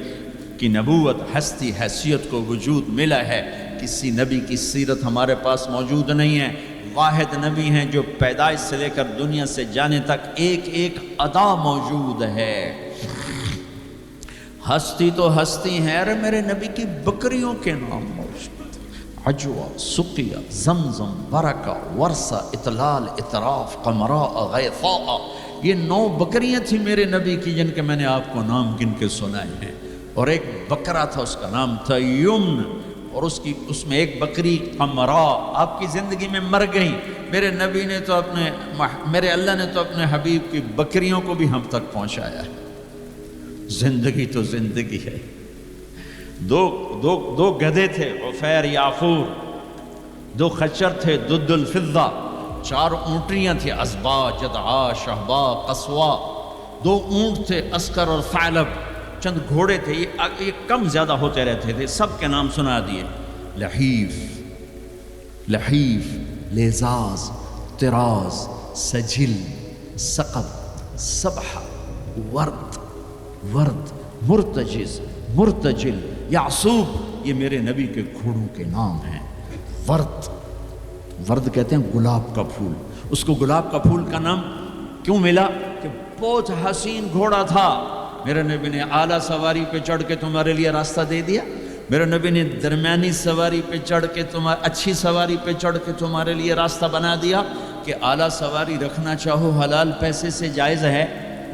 کی نبوت، ہستی، حیثیت کو وجود ملا ہے۔ کسی نبی کی سیرت ہمارے پاس موجود نہیں ہے۔ واحد نبی ہیں جو پیدائش سے لے کر دنیا سے جانے تک ایک ایک ادا موجود ہے۔ ہستی تو ہستی ہیں، ارے میرے نبی کی بکریوں کے نام موجود، عجوہ، سقیہ، زمزم، برکہ، ورثہ، اطلال، اطراف، قمراء، غیثاء، یہ 9 بکریاں تھیں میرے نبی کی جن کے میں نے آپ کو نام گن کے سنائے ہیں۔ اور ایک بکرا تھا، اس کا نام تھا یمن، اور اس میں ایک بکری قمراء آپ کی زندگی میں مر گئی۔ میرے نبی نے تو میرے اللہ نے تو اپنے حبیب کی بکریوں کو بھی ہم تک پہنچایا ہے۔ زندگی تو زندگی ہے۔ دو گدھے تھے، عفیر، یافور، 2 خچر تھے، دد الفضہ، 4 اونٹیاں تھیں، ازبا، جدعا، شہبا، قصوا، 2 اونٹ تھے، اسکر اور ثعلب، چند گھوڑے تھے، یہ کم زیادہ ہوتے رہتے تھے، سب کے نام سنا دیے۔ لحیف، لیزاز، طراز، سجل، سقب، سبحہ، ورد، مرتجز، مرتجل، یعصوب، یہ میرے نبی کے گھوڑوں کے نام ہیں۔ ورد کہتے ہیں گلاب کا پھول۔ اس کو گلاب کا پھول کا نام کیوں ملا؟ کہ بہت حسین گھوڑا تھا۔ میرے نبی نے اعلیٰ سواری پہ چڑھ کے تمہارے لیے راستہ دے دیا، میرے نبی نے درمیانی سواری پہ چڑھ کے اچھی سواری پہ چڑھ کے تمہارے لیے راستہ بنا دیا کہ اعلیٰ سواری رکھنا چاہو حلال پیسے سے جائز ہے،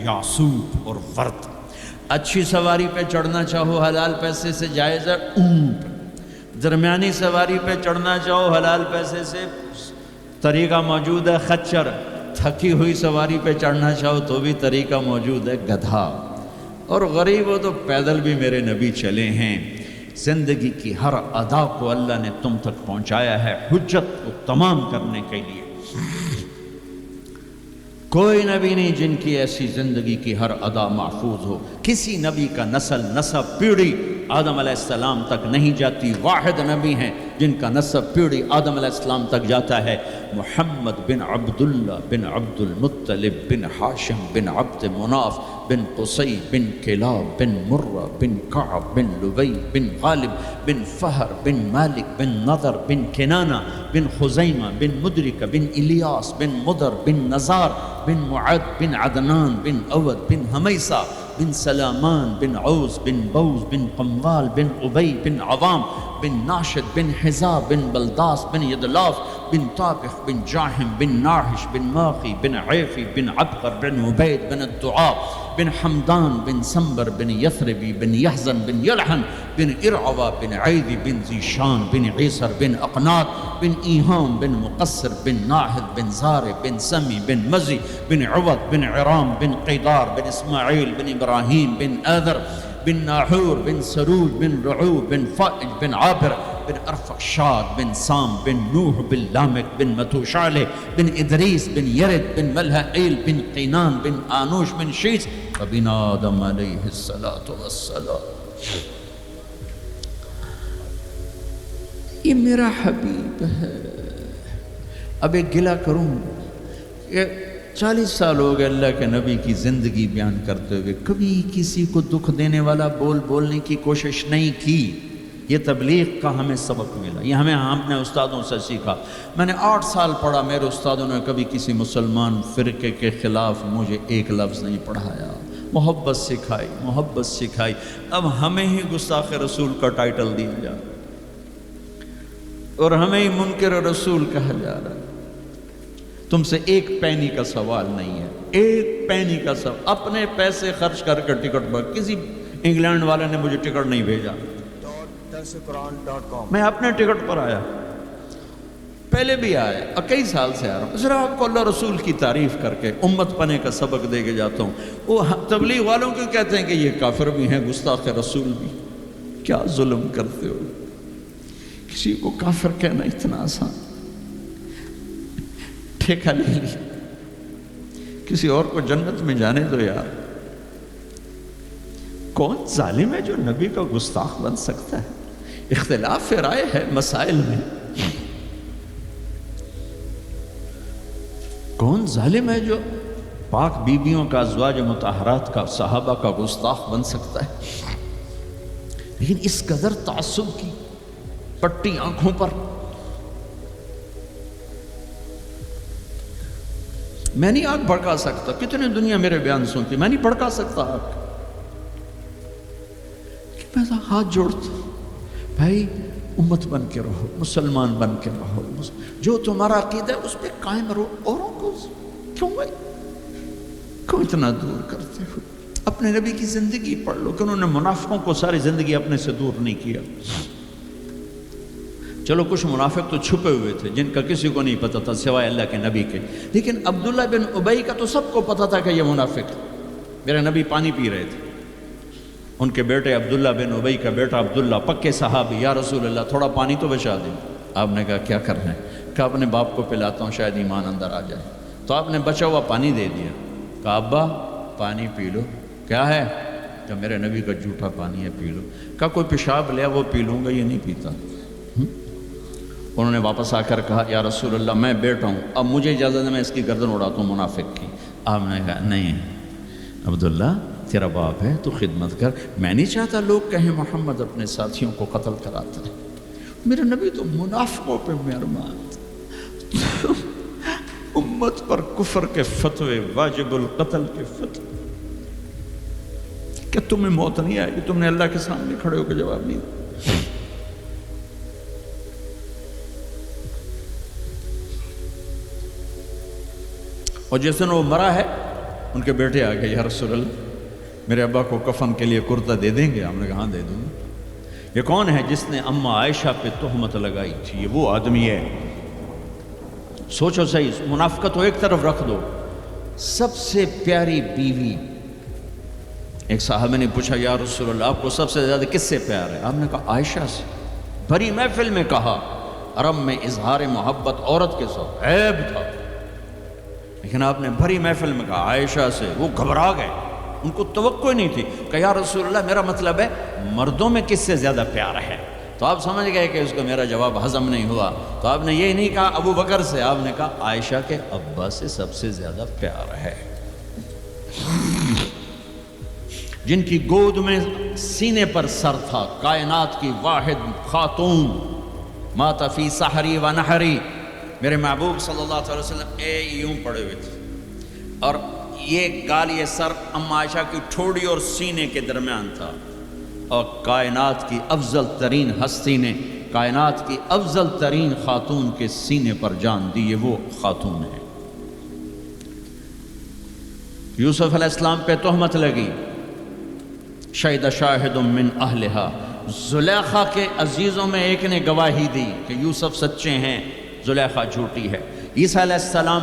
یعصوب اور ورد۔ اچھی سواری پہ چڑھنا چاہو حلال پیسے سے جائز ہے، اونٹ۔ درمیانی سواری پہ چڑھنا چاہو حلال پیسے سے طریقہ موجود ہے، خچر۔ تھکی ہوئی سواری پہ چڑھنا چاہو تو بھی طریقہ موجود ہے، گدھا۔ اور غریب ہو تو پیدل بھی میرے نبی چلے ہیں۔ زندگی کی ہر ادا کو اللہ نے تم تک پہنچایا ہے حجت کو تمام کرنے کے لیے۔ کوئی نبی نہیں جن کی ایسی زندگی کی ہر ادا محفوظ ہو۔ کسی نبی کا نسب پیڑھی آدم علیہ السلام تک نہیں جاتی۔ واحد نبی ہیں جن کا نسب پیڑھی آدم علیہ السلام تک جاتا ہے، محمد بن عبداللہ بن عبد المطلب بن ہاشم بن عبد مناف بن قصی بن کلاب بن مرہ بن کعب بن لبی بن غالب بن فہر بن مالک بن نضر بن کنانہ بن خزیمہ بن مدرکہ بن الیاس بن مدر بن نزار بن معد بن عدنان بن اود بن حمیسہ بن سلامان بن عوز بن بوز بن قموال بن عبی بن عوام بن ناشد بن حزاب بن بلداس بن یدلاف بن طابخ بن جاہم بن ناحش بن ماقی بن عیفی بن عبقر بن عبید بن الدعاء بن حمدان بن سنبر بن یثربی بن یحزن بن یلحن بن ارعوا بن عیدی بن زیشان بن عیسر بن اقنات بن ایہام بن مقصر بن ناحد بن زار بن سمی بن مزی بن عوض بن عرام بن قیدار بن اسماعیل بن ابراہیم بن آذر بن ناحور بن سروج بن رعوب بن فائج بن عابر بن ارفخشاد بن سام بن نوح بن لامک بن متوشالح بن ادریس بن یرد بن ملہئیل بن قینان بن آنوش بن شیس وبن آدم علیہ السلام۔ یہ میرا حبیب ہے۔ اب ایک گلہ کروں کہ 40 سال ہو گئے اللہ کے نبی کی زندگی بیان کرتے ہوئے، کبھی کسی کو دکھ دینے والا بولنے کی کوشش نہیں کی۔ یہ تبلیغ کا ہمیں سبق ملا، یہ ہم نے استادوں سے سیکھا۔ میں نے 8 سال پڑھا، میرے استادوں نے کبھی کسی مسلمان فرقے کے خلاف مجھے ایک لفظ نہیں پڑھایا، محبت سکھائی۔ اب ہمیں ہی گستاخ رسول کا ٹائٹل دیا جا رہا اور ہمیں ہی منکر رسول کہا جا رہا ہے۔ تم سے 1 پینی کا سوال نہیں ہے، 1 پینی کا سوال۔ اپنے پیسے خرچ کر کے ٹکٹ پر، کسی انگلینڈ والے نے مجھے ٹکٹ نہیں بھیجا، darsulquran.com میں اپنے ٹکٹ پر آیا، پہلے بھی آیا، کئی سال سے آ رہا ہوں، صرف آپ کو اللہ رسول کی تعریف کر کے امت پنے کا سبق دے کے جاتا ہوں۔ وہ تبلیغ والوں کیوں کہتے ہیں کہ یہ کافر بھی ہیں، گستاخ رسول بھی؟ کیا ظلم کرتے ہو، کسی کو کافر کہنا اتنا آسان، ٹھیکہ لے لی، کسی اور کو جنت میں جانے دو یار۔ کون ظالم ہے جو نبی کا گستاخ بن سکتا ہے؟ اختلاف رائے ہے مسائل میں، کون ظالم ہے جو پاک بیویوں کا ازواج مطہرات کا صحابہ کا گستاخ بن سکتا ہے؟ لیکن اس قدر تعصب کی پٹی آنکھوں پر. میں نہیں آگ بھڑکا سکتا، کتنے دنیا میرے بیان سنتی، میں نہیں بھڑکا سکتا آگ. میں ہاتھ جوڑتا، بھائی امت بن کے رہو، مسلمان بن کے رہو، جو تمہارا عقیدہ ہے اس پہ قائم رہو. اوروں کو کیوں بھائی کیوں اتنا دور کرتے ہو؟ اپنے نبی کی زندگی پڑھ لو کہ انہوں نے منافقوں کو ساری زندگی اپنے سے دور نہیں کیا. چلو کچھ منافق تو چھپے ہوئے تھے جن کا کسی کو نہیں پتا تھا سوائے اللہ کے نبی کے، لیکن عبداللہ بن ابی کا تو سب کو پتا تھا کہ یہ منافق ہے. میرے نبی پانی پی رہے تھے، ان کے بیٹے عبداللہ بن ابی کا بیٹا عبداللہ پکے صحابی، یا رسول اللہ تھوڑا پانی تو بچا دیں. آپ نے کہا کیا کرنا ہے؟ کہا اپنے باپ کو پلاتا ہوں شاید ایمان اندر آ جائے. تو آپ نے بچا ہوا پانی دے دیا، کہا ابا پانی پی لو. کیا ہے؟ کہ میرے نبی کا جھوٹا پانی ہے، پی لو. کہا کوئی پیشاب لیا وہ پی لوں گا، یہ نہیں پیتا. انہوں نے واپس آ کر کہا یا رسول اللہ میں بیٹا ہوں، اب مجھے اجازت ہے میں اس کی گردن اڑاتا ہوں منافق کی. آپ نے کہا نہیں عبداللہ تیرا باپ ہے تو خدمت کر، میں نہیں چاہتا لوگ کہیں محمد اپنے ساتھیوں کو قتل کراتا ہے. میرے نبی تو منافقوں پہ مہربان، امت پر کفر کے فتوے، واجب القتل کے فتوے. کہ تمہیں موت نہیں آئے گی؟ تم نے اللہ کے سامنے کھڑے ہو کے جواب نہیں دیا. اور جس دن وہ مرا ہے ان کے بیٹے آ گئے، یا رسول اللہ میرے ابا کو کفن کے لیے کرتا دے دیں گے؟ ہم نے کہا ہاں دے دوں گا. یہ کون ہے جس نے اماں عائشہ پہ تہمت لگائی تھی؟ یہ وہ آدمی ہے. سوچو صحیح، منافقت کو ایک طرف رکھ دو، سب سے پیاری بیوی. ایک صحابہ نے پوچھا یا رسول اللہ آپ کو سب سے زیادہ کس سے پیار ہے؟ آپ نے کہا عائشہ سے. بھری محفل میں کہا، عرب میں اظہار محبت عورت کے ساتھ عیب تھا، لیکن آپ نے بھری محفل میں کہا عائشہ سے. وہ گھبرا گئے، ان کو توقع نہیں تھی. کہ یا رسول اللہ میرا مطلب ہے مردوں میں کس سے زیادہ پیار ہے؟ تو آپ سمجھ گئے کہ اس کو میرا جواب ہضم نہیں ہوا. تو آپ نے یہ نہیں کہا ابو بکر سے، آپ نے کہا عائشہ کے ابا سے سب سے زیادہ پیار ہے، جن کی گود میں سینے پر سر تھا، کائنات کی واحد خاتون، مات فی سحری و نحری. میرے محبوب صلی اللہ علیہ وسلم یوں پڑے ہوئے تھے، اور یہ گال، یہ سر ام عائشہ کی ٹھوڑی اور سینے کے درمیان تھا. اور کائنات کی افضل ترین ہستی نے کائنات کی افضل ترین خاتون کے سینے پر جان دی. یہ وہ خاتون ہے. یوسف علیہ السلام پہ تہمت لگی، شہد شاہد من اہلہا. زلیخا کے عزیزوں میں ایک نے گواہی دی کہ یوسف سچے ہیں، زلیخا جھوٹی ہے. عیسیٰ علیہ السلام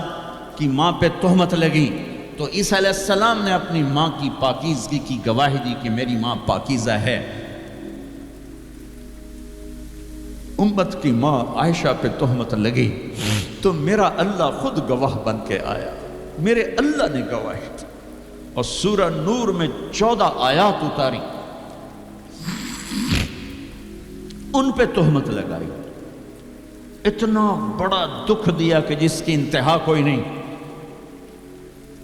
کی ماں پہ تہمت لگی تو عیسیٰ علیہ السلام نے اپنی ماں کی پاکیزگی کی گواہی دی کہ میری ماں پاکیزہ ہے. امت کی ماں عائشہ پہ تہمت لگی تو میرا اللہ خود گواہ بن کے آیا، میرے اللہ نے گواہی دی. اور سورہ نور میں 14 آیات اتاری، ان پہ تہمت لگائی، اتنا بڑا دکھ دیا کہ جس کی انتہا کوئی نہیں.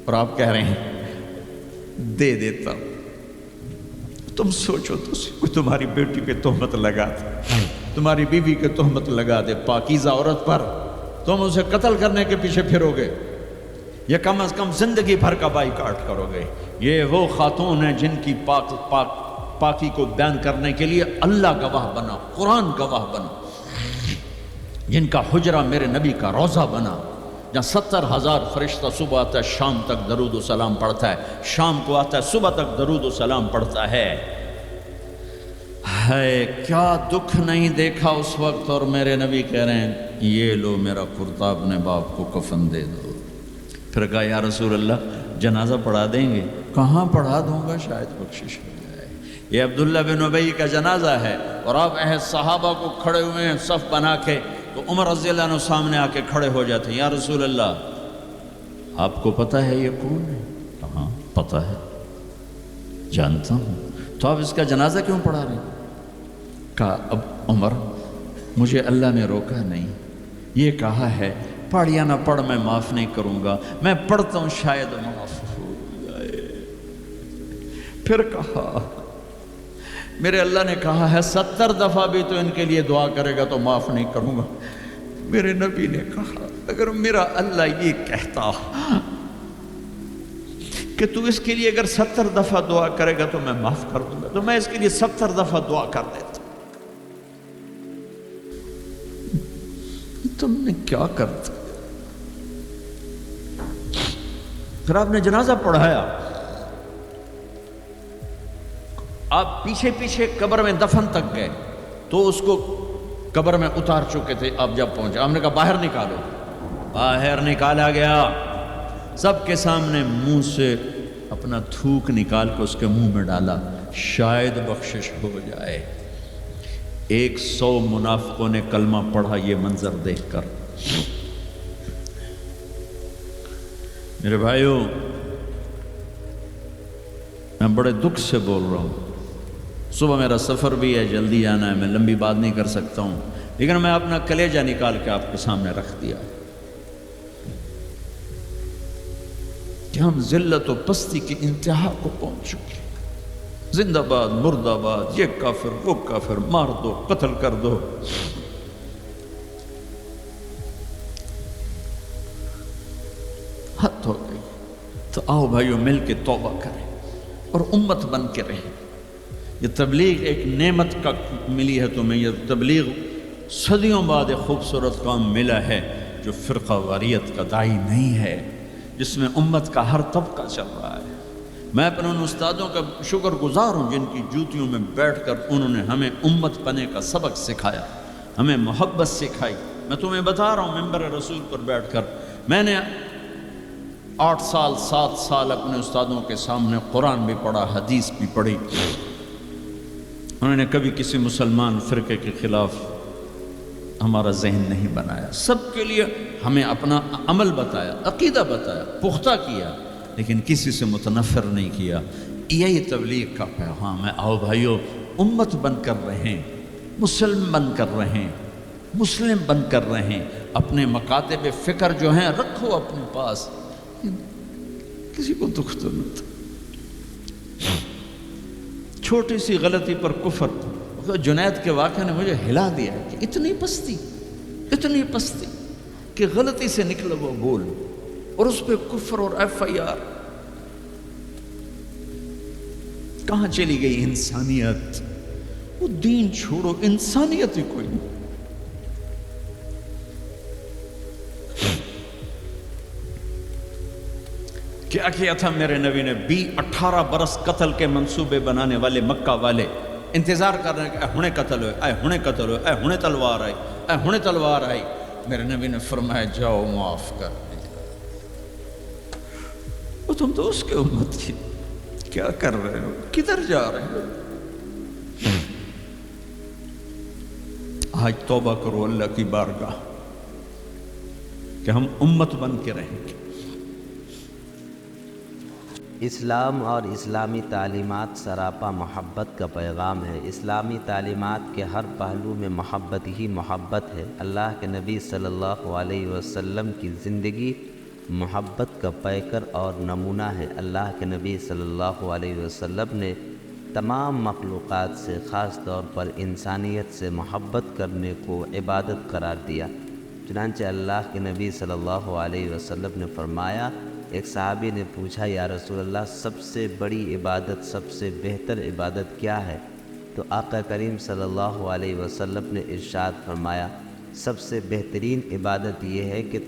اور آپ کہہ رہے ہیں دے دیتا. تم سوچو تو کوئی تمہاری بیٹی پہ تہمت لگا دے، تمہاری بیوی کے تہمت لگا دے پاکیزہ عورت پر، تم اسے قتل کرنے کے پیچھے پھرو گے یا کم از کم زندگی بھر کا بائیکاٹ کرو گے. یہ وہ خاتون ہیں جن کی پاکی کو بیان کرنے کے لیے اللہ گواہ بنا، قرآن گواہ بنا، جن کا حجرہ میرے نبی کا روضہ بنا، جہاں 70,000 فرشتہ صبح آتا ہے شام تک درود و سلام پڑھتا ہے، شام کو آتا ہے صبح تک درود و سلام پڑھتا ہے. کیا دکھ نہیں دیکھا اس وقت. اور میرے نبی کہہ رہے ہیں یہ لو میرا کرتا اپنے باپ کو کفن دے دو. پھر کہا یا رسول اللہ جنازہ پڑھا دیں گے؟ کہاں پڑھا دوں گا، شاید بخشش ہو جائے. یہ عبداللہ بن ابی کا جنازہ ہے اور آپ صحابہ کو کھڑے ہوئے ہیں صف بنا کے. تو عمر رضی اللہ عنہ سامنے آ کے کھڑے ہو جاتے ہیں، یا رسول اللہ آپ کو پتہ ہے یہ کون ہے؟ ہاں پتہ ہے، جانتا ہوں. تو آپ اس کا جنازہ کیوں پڑھا رہے ہیں؟ کہا اب عمر مجھے اللہ نے روکا نہیں، یہ کہا ہے پڑھ یا نہ پڑھ میں معاف نہیں کروں گا، میں پڑھتا ہوں شاید معاف ہو جائے۔ پھر کہا میرے اللہ نے کہا ہے 70 دفعہ بھی تو ان کے لیے دعا کرے گا تو معاف نہیں کروں گا۔ میرے نبی نے کہا اگر میرا اللہ یہ کہتا کہ تو اس کے لیے اگر 70 دفعہ دعا کرے گا تو میں معاف کر دوں گا، تو میں اس کے لیے 70 دفعہ دعا کر دیتا۔ تم نے کیا کرتا؟ پھر آپ نے جنازہ پڑھایا، آپ پیچھے پیچھے قبر میں دفن تک گئے تو اس کو قبر میں اتار چکے تھے۔ آپ جب پہنچے آپ نے کہا باہر نکالو، باہر نکالا گیا، سب کے سامنے منہ سے اپنا تھوک نکال کے اس کے منہ میں ڈالا، شاید بخشش ہو جائے۔ 100 منافقوں نے کلمہ پڑھا یہ منظر دیکھ کر۔ میرے بھائیوں میں بڑے دکھ سے بول رہا ہوں، صبح میرا سفر بھی ہے، جلدی جانا ہے، میں لمبی بات نہیں کر سکتا ہوں، لیکن میں اپنا کلیجہ نکال کے آپ کے سامنے رکھ دیا کہ ہم ذلت و پستی کی انتہا کو پہنچ چکے۔ زندہ باد، مردہ باد، یہ کافر وہ کافر، مار دو، قتل کر دو۔ حد ہو گئی۔ تو آؤ بھائیو مل کے توبہ کریں اور امت بن کے رہیں۔ یہ تبلیغ ایک نعمت کا ملی ہے تمہیں، یہ تبلیغ صدیوں بعد ایک خوبصورت کام ملا ہے جو فرقہ واریت کا داعی نہیں ہے، جس میں امت کا ہر طبقہ چل رہا ہے۔ میں اپنے ان استادوں کا شکر گزار ہوں جن کی جوتیوں میں بیٹھ کر انہوں نے ہمیں امت بنے کا سبق سکھایا، ہمیں محبت سکھائی۔ میں تمہیں بتا رہا ہوں ممبر رسول پر بیٹھ کر، میں نے 8 سال 7 سال اپنے استادوں کے سامنے قرآن بھی پڑھا، حدیث بھی پڑھی۔ انہوں نے کبھی کسی مسلمان فرقے کے خلاف ہمارا ذہن نہیں بنایا، سب کے لیے ہمیں اپنا عمل بتایا، عقیدہ بتایا، پختہ کیا، لیکن کسی سے متنفر نہیں کیا۔ یہی تبلیغ کا پیغام ہے۔ آؤ بھائیو امت بن کر رہیں، مسلم بن کر رہیں، مسلم بن کر رہیں، اپنے مکاتب فکر جو ہیں رکھو اپنے پاس، کسی کو دکھ تو نہ تھا۔ چھوٹی سی غلطی پر کفر، جنید کے واقعہ نے مجھے ہلا دیا کہ اتنی پستی کہ غلطی سے نکلا وہ بول، اور اس پہ کفر اور FIR۔ کہاں چلی گئی انسانیت؟ وہ دین چھوڑو، انسانیت ہی کوئی نہیں۔ کیا کیا تھا میرے نبی نے؟ 18 برس قتل کے منصوبے بنانے والے مکہ والے انتظار کر رہے ہیں کہ اے ہنے قتل ہوئے، اے ہنے قتل ہوئے، اے ہنے تلوار آئی، اے ہنے تلوار آئی۔ میرے نبی نے فرمایا جاؤ معاف کر دیا۔ وہ تم تو اس کے امت کی، کیا کر رہے ہو؟ کدھر جا رہے ہو؟ آج توبہ کرو اللہ کی بارگاہ کہ ہم امت بن کے رہیں گے۔ اسلام اور اسلامی تعلیمات سراپا محبت کا پیغام ہے۔ اسلامی تعلیمات کے ہر پہلو میں محبت ہی محبت ہے۔ اللہ کے نبی صلی اللہ علیہ وسلم کی زندگی محبت کا پیکر اور نمونہ ہے۔ اللہ کے نبی صلی اللہ علیہ وسلم نے تمام مخلوقات سے، خاص طور پر انسانیت سے محبت کرنے کو عبادت قرار دیا۔ چنانچہ اللہ کے نبی صلی اللہ علیہ وسلم نے فرمایا، ایک صحابی نے پوچھا یا رسول اللہ سب سے بڑی عبادت، سب سے بہتر عبادت کیا ہے؟ تو آقا کریم صلی اللہ علیہ وسلم نے ارشاد فرمایا، سب سے بہترین عبادت یہ ہے کہ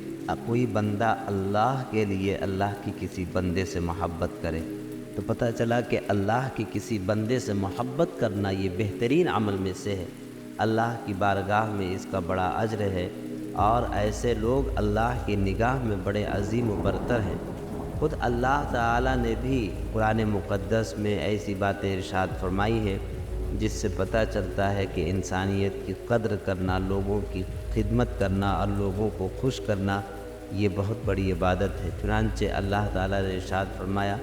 کوئی بندہ اللہ کے لیے اللہ کی کسی بندے سے محبت کرے۔ تو پتہ چلا کہ اللہ کی کسی بندے سے محبت کرنا یہ بہترین عمل میں سے ہے۔ اللہ کی بارگاہ میں اس کا بڑا اجر ہے، اور ایسے لوگ اللہ کی نگاہ میں بڑے عظیم و برتر ہیں۔ خود اللہ تعالیٰ نے بھی قرآن مقدس میں ایسی باتیں ارشاد فرمائی ہے جس سے پتہ چلتا ہے کہ انسانیت کی قدر کرنا، لوگوں کی خدمت کرنا اور لوگوں کو خوش کرنا یہ بہت بڑی عبادت ہے۔ چنانچہ اللہ تعالیٰ نے ارشاد فرمایا،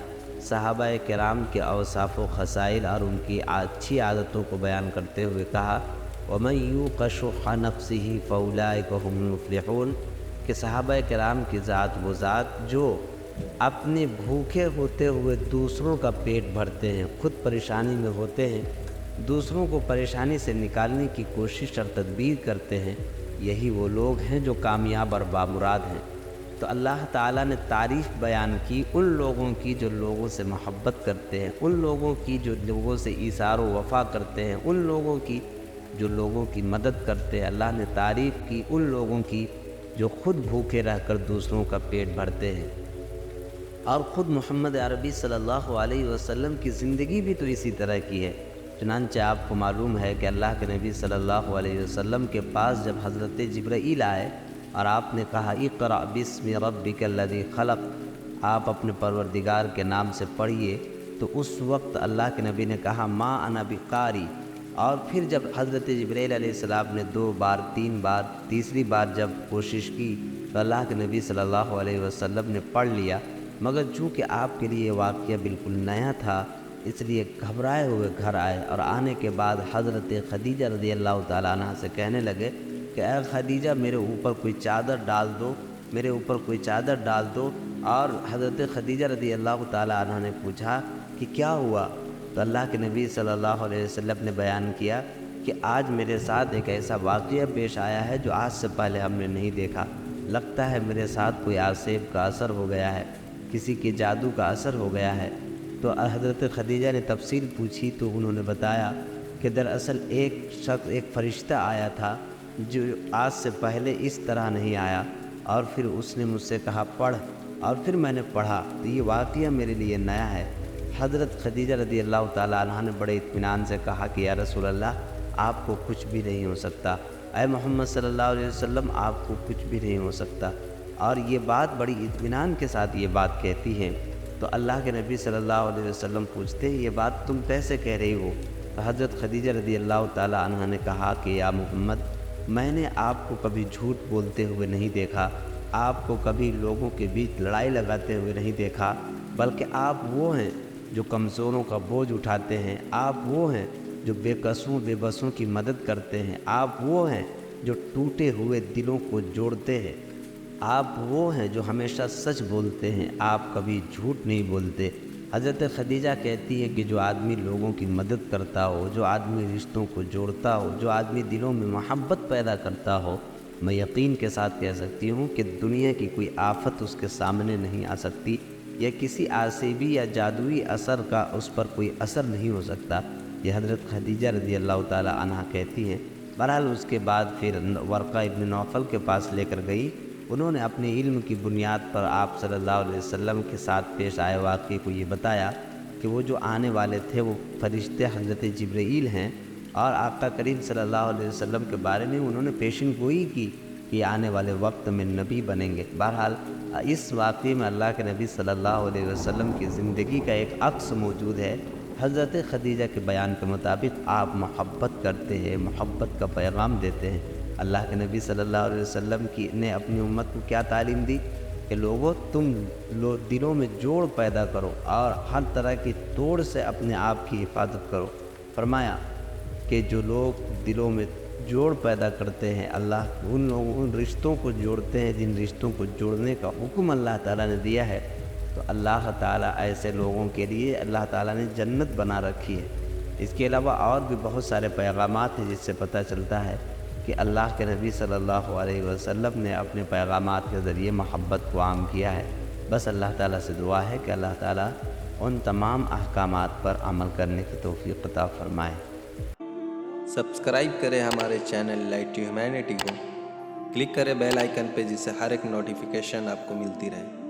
صحابہ کرام کے اوصاف و خصائل اور ان کی اچھی عادتوں کو بیان کرتے ہوئے کہا، وَمَن يُوقَ شُحَّ نَفْسِهِ فَأُولَٰئِكَ هُمُ الْمُفْلِحُونَ۔ کہ صحابہ کرام کی ذات وہ ذات جو اپنے بھوکے ہوتے ہوئے دوسروں کا پیٹ بھرتے ہیں، خود پریشانی میں ہوتے ہیں، دوسروں کو پریشانی سے نکالنے کی کوشش اور تدبیر کرتے ہیں، یہی وہ لوگ ہیں جو کامیاب اور بامراد ہیں۔ تو اللہ تعالیٰ نے تعریف بیان کی ان لوگوں کی جو لوگوں سے محبت کرتے ہیں، ان لوگوں کی جو لوگوں سے ایثار و وفا کرتے ہیں، ان لوگوں کی جو لوگوں کی مدد کرتے ہیں۔ اللہ نے تعریف کی ان لوگوں کی جو خود بھوکے رہ کر دوسروں کا پیٹ بھرتے ہیں۔ اور خود محمد عربی صلی اللہ علیہ وسلم کی زندگی بھی تو اسی طرح کی ہے۔ چنانچہ آپ کو معلوم ہے کہ اللہ کے نبی صلی اللہ علیہ وسلم کے پاس جب حضرت جبرائیل آئے اور آپ نے کہا اقرأ باسم ربک الذی خلق، آپ اپنے پروردگار کے نام سے پڑھیے، تو اس وقت اللہ کے نبی نے کہا ما انا بقاری۔ اور پھر جب حضرت جبرائیل علیہ السلام نے 2 بار 3 بار، تیسری بار جب کوشش کی تو اللہ کے نبی صلی اللہ علیہ وسلم نے پڑھ لیا، مگر چونکہ آپ کے لیے یہ واقعہ بالکل نیا تھا اس لیے گھبرائے ہوئے گھر آئے، اور آنے کے بعد حضرت خدیجہ رضی اللہ تعالیٰ عنہ سے کہنے لگے کہ اے خدیجہ میرے اوپر کوئی چادر ڈال دو، میرے اوپر کوئی چادر ڈال دو۔ اور حضرت خدیجہ رضی اللہ تعالیٰ عنہ نے پوچھا کہ کیا ہوا؟ تو اللہ کے نبی صلی اللہ علیہ وسلم نے بیان کیا کہ آج میرے ساتھ ایک ایسا واقعہ پیش آیا ہے جو آج سے پہلے ہم نے نہیں دیکھا، لگتا ہے میرے ساتھ کوئی آسیب کا اثر ہو گیا ہے، کسی کے جادو کا اثر ہو گیا ہے۔ تو حضرت خدیجہ نے تفصیل پوچھی تو انہوں نے بتایا کہ دراصل ایک شخص، ایک فرشتہ آیا تھا جو آج سے پہلے اس طرح نہیں آیا، اور پھر اس نے مجھ سے کہا پڑھ، اور پھر میں نے پڑھا، تو یہ واقعہ میرے لیے نیا ہے۔ حضرت خدیجہ رضی اللہ تعالیٰ عنہ نے بڑے اطمینان سے کہا کہ یا رسول اللہ آپ کو کچھ بھی نہیں ہو سکتا، اے محمد صلی اللہ علیہ وسلم آپ کو کچھ بھی نہیں ہو سکتا۔ اور یہ بات بڑی اطمینان کے ساتھ یہ بات کہتی ہے۔ تو اللہ کے نبی صلی اللہ علیہ وسلم پوچھتے ہیں یہ بات تم کیسے کہہ رہی ہو؟ تو حضرت خدیجہ رضی اللہ تعالیٰ عنہ نے کہا کہ یا محمد میں نے آپ کو کبھی جھوٹ بولتے ہوئے نہیں دیکھا، آپ کو کبھی لوگوں کے بیچ لڑائی لگاتے ہوئے نہیں دیکھا، بلکہ آپ وہ ہیں جو کمزوروں کا بوجھ اٹھاتے ہیں، آپ وہ ہیں جو بے قصوں بے بسوں کی مدد کرتے ہیں، آپ وہ ہیں جو ٹوٹے ہوئے دلوں کو جوڑتے ہیں، آپ وہ ہیں جو ہمیشہ سچ بولتے ہیں، آپ کبھی جھوٹ نہیں بولتے۔ حضرت خدیجہ کہتی ہے کہ جو آدمی لوگوں کی مدد کرتا ہو، جو آدمی رشتوں کو جوڑتا ہو، جو آدمی دلوں میں محبت پیدا کرتا ہو، میں یقین کے ساتھ کہہ سکتی ہوں کہ دنیا کی کوئی آفت اس کے سامنے نہیں آ سکتی، یا کسی آسیبی یا جادوئی اثر کا اس پر کوئی اثر نہیں ہو سکتا۔ یہ حضرت خدیجہ رضی اللہ تعالی عنہ کہتی ہیں۔ بہرحال اس کے بعد پھر ورقہ ابن نوفل کے پاس لے کر گئی، انہوں نے اپنے علم کی بنیاد پر آپ صلی اللہ علیہ وسلم کے ساتھ پیش آئے واقعے کو یہ بتایا کہ وہ جو آنے والے تھے وہ فرشتے حضرت جبرائیل ہیں، اور آقا کریم صلی اللہ علیہ وسلم کے بارے میں انہوں نے پیشن گوئی کی کہ آنے والے وقت میں نبی بنیں گے۔ بہرحال اس واقعے میں اللہ کے نبی صلی اللہ علیہ وسلم کی زندگی کا ایک عکس موجود ہے۔ حضرت خدیجہ کے بیان کے مطابق آپ محبت کرتے ہیں، محبت کا پیغام دیتے ہیں۔ اللہ کے نبی صلی اللہ علیہ وسلم نے اپنی امت کو کیا تعلیم دی کہ لوگوں تم دلوں میں جوڑ پیدا کرو اور ہر طرح کی توڑ سے اپنے آپ کی حفاظت کرو۔ فرمایا کہ جو لوگ دلوں میں جوڑ پیدا کرتے ہیں، اللہ ان رشتوں کو جوڑتے ہیں جن رشتوں کو جوڑنے کا حکم اللہ تعالیٰ نے دیا ہے، تو اللہ تعالیٰ ایسے لوگوں کے لیے اللہ تعالیٰ نے جنت بنا رکھی ہے۔ اس کے علاوہ اور بھی بہت سارے پیغامات ہیں جس سے پتہ چلتا ہے کہ اللہ کے نبی صلی اللہ علیہ وسلم نے اپنے پیغامات کے ذریعے محبت کو عام کیا ہے۔ بس اللہ تعالیٰ سے دعا ہے کہ اللہ تعالیٰ ان تمام احکامات پر عمل کرنے کی توفیق عطا فرمائے۔ سبسکرائب کریں ہمارے چینل لائٹ ٹو ہیومینٹی کو، کلک کریں بیل آئیکن پہ جس سے ہر ایک نوٹیفیکیشن آپ کو ملتی رہے۔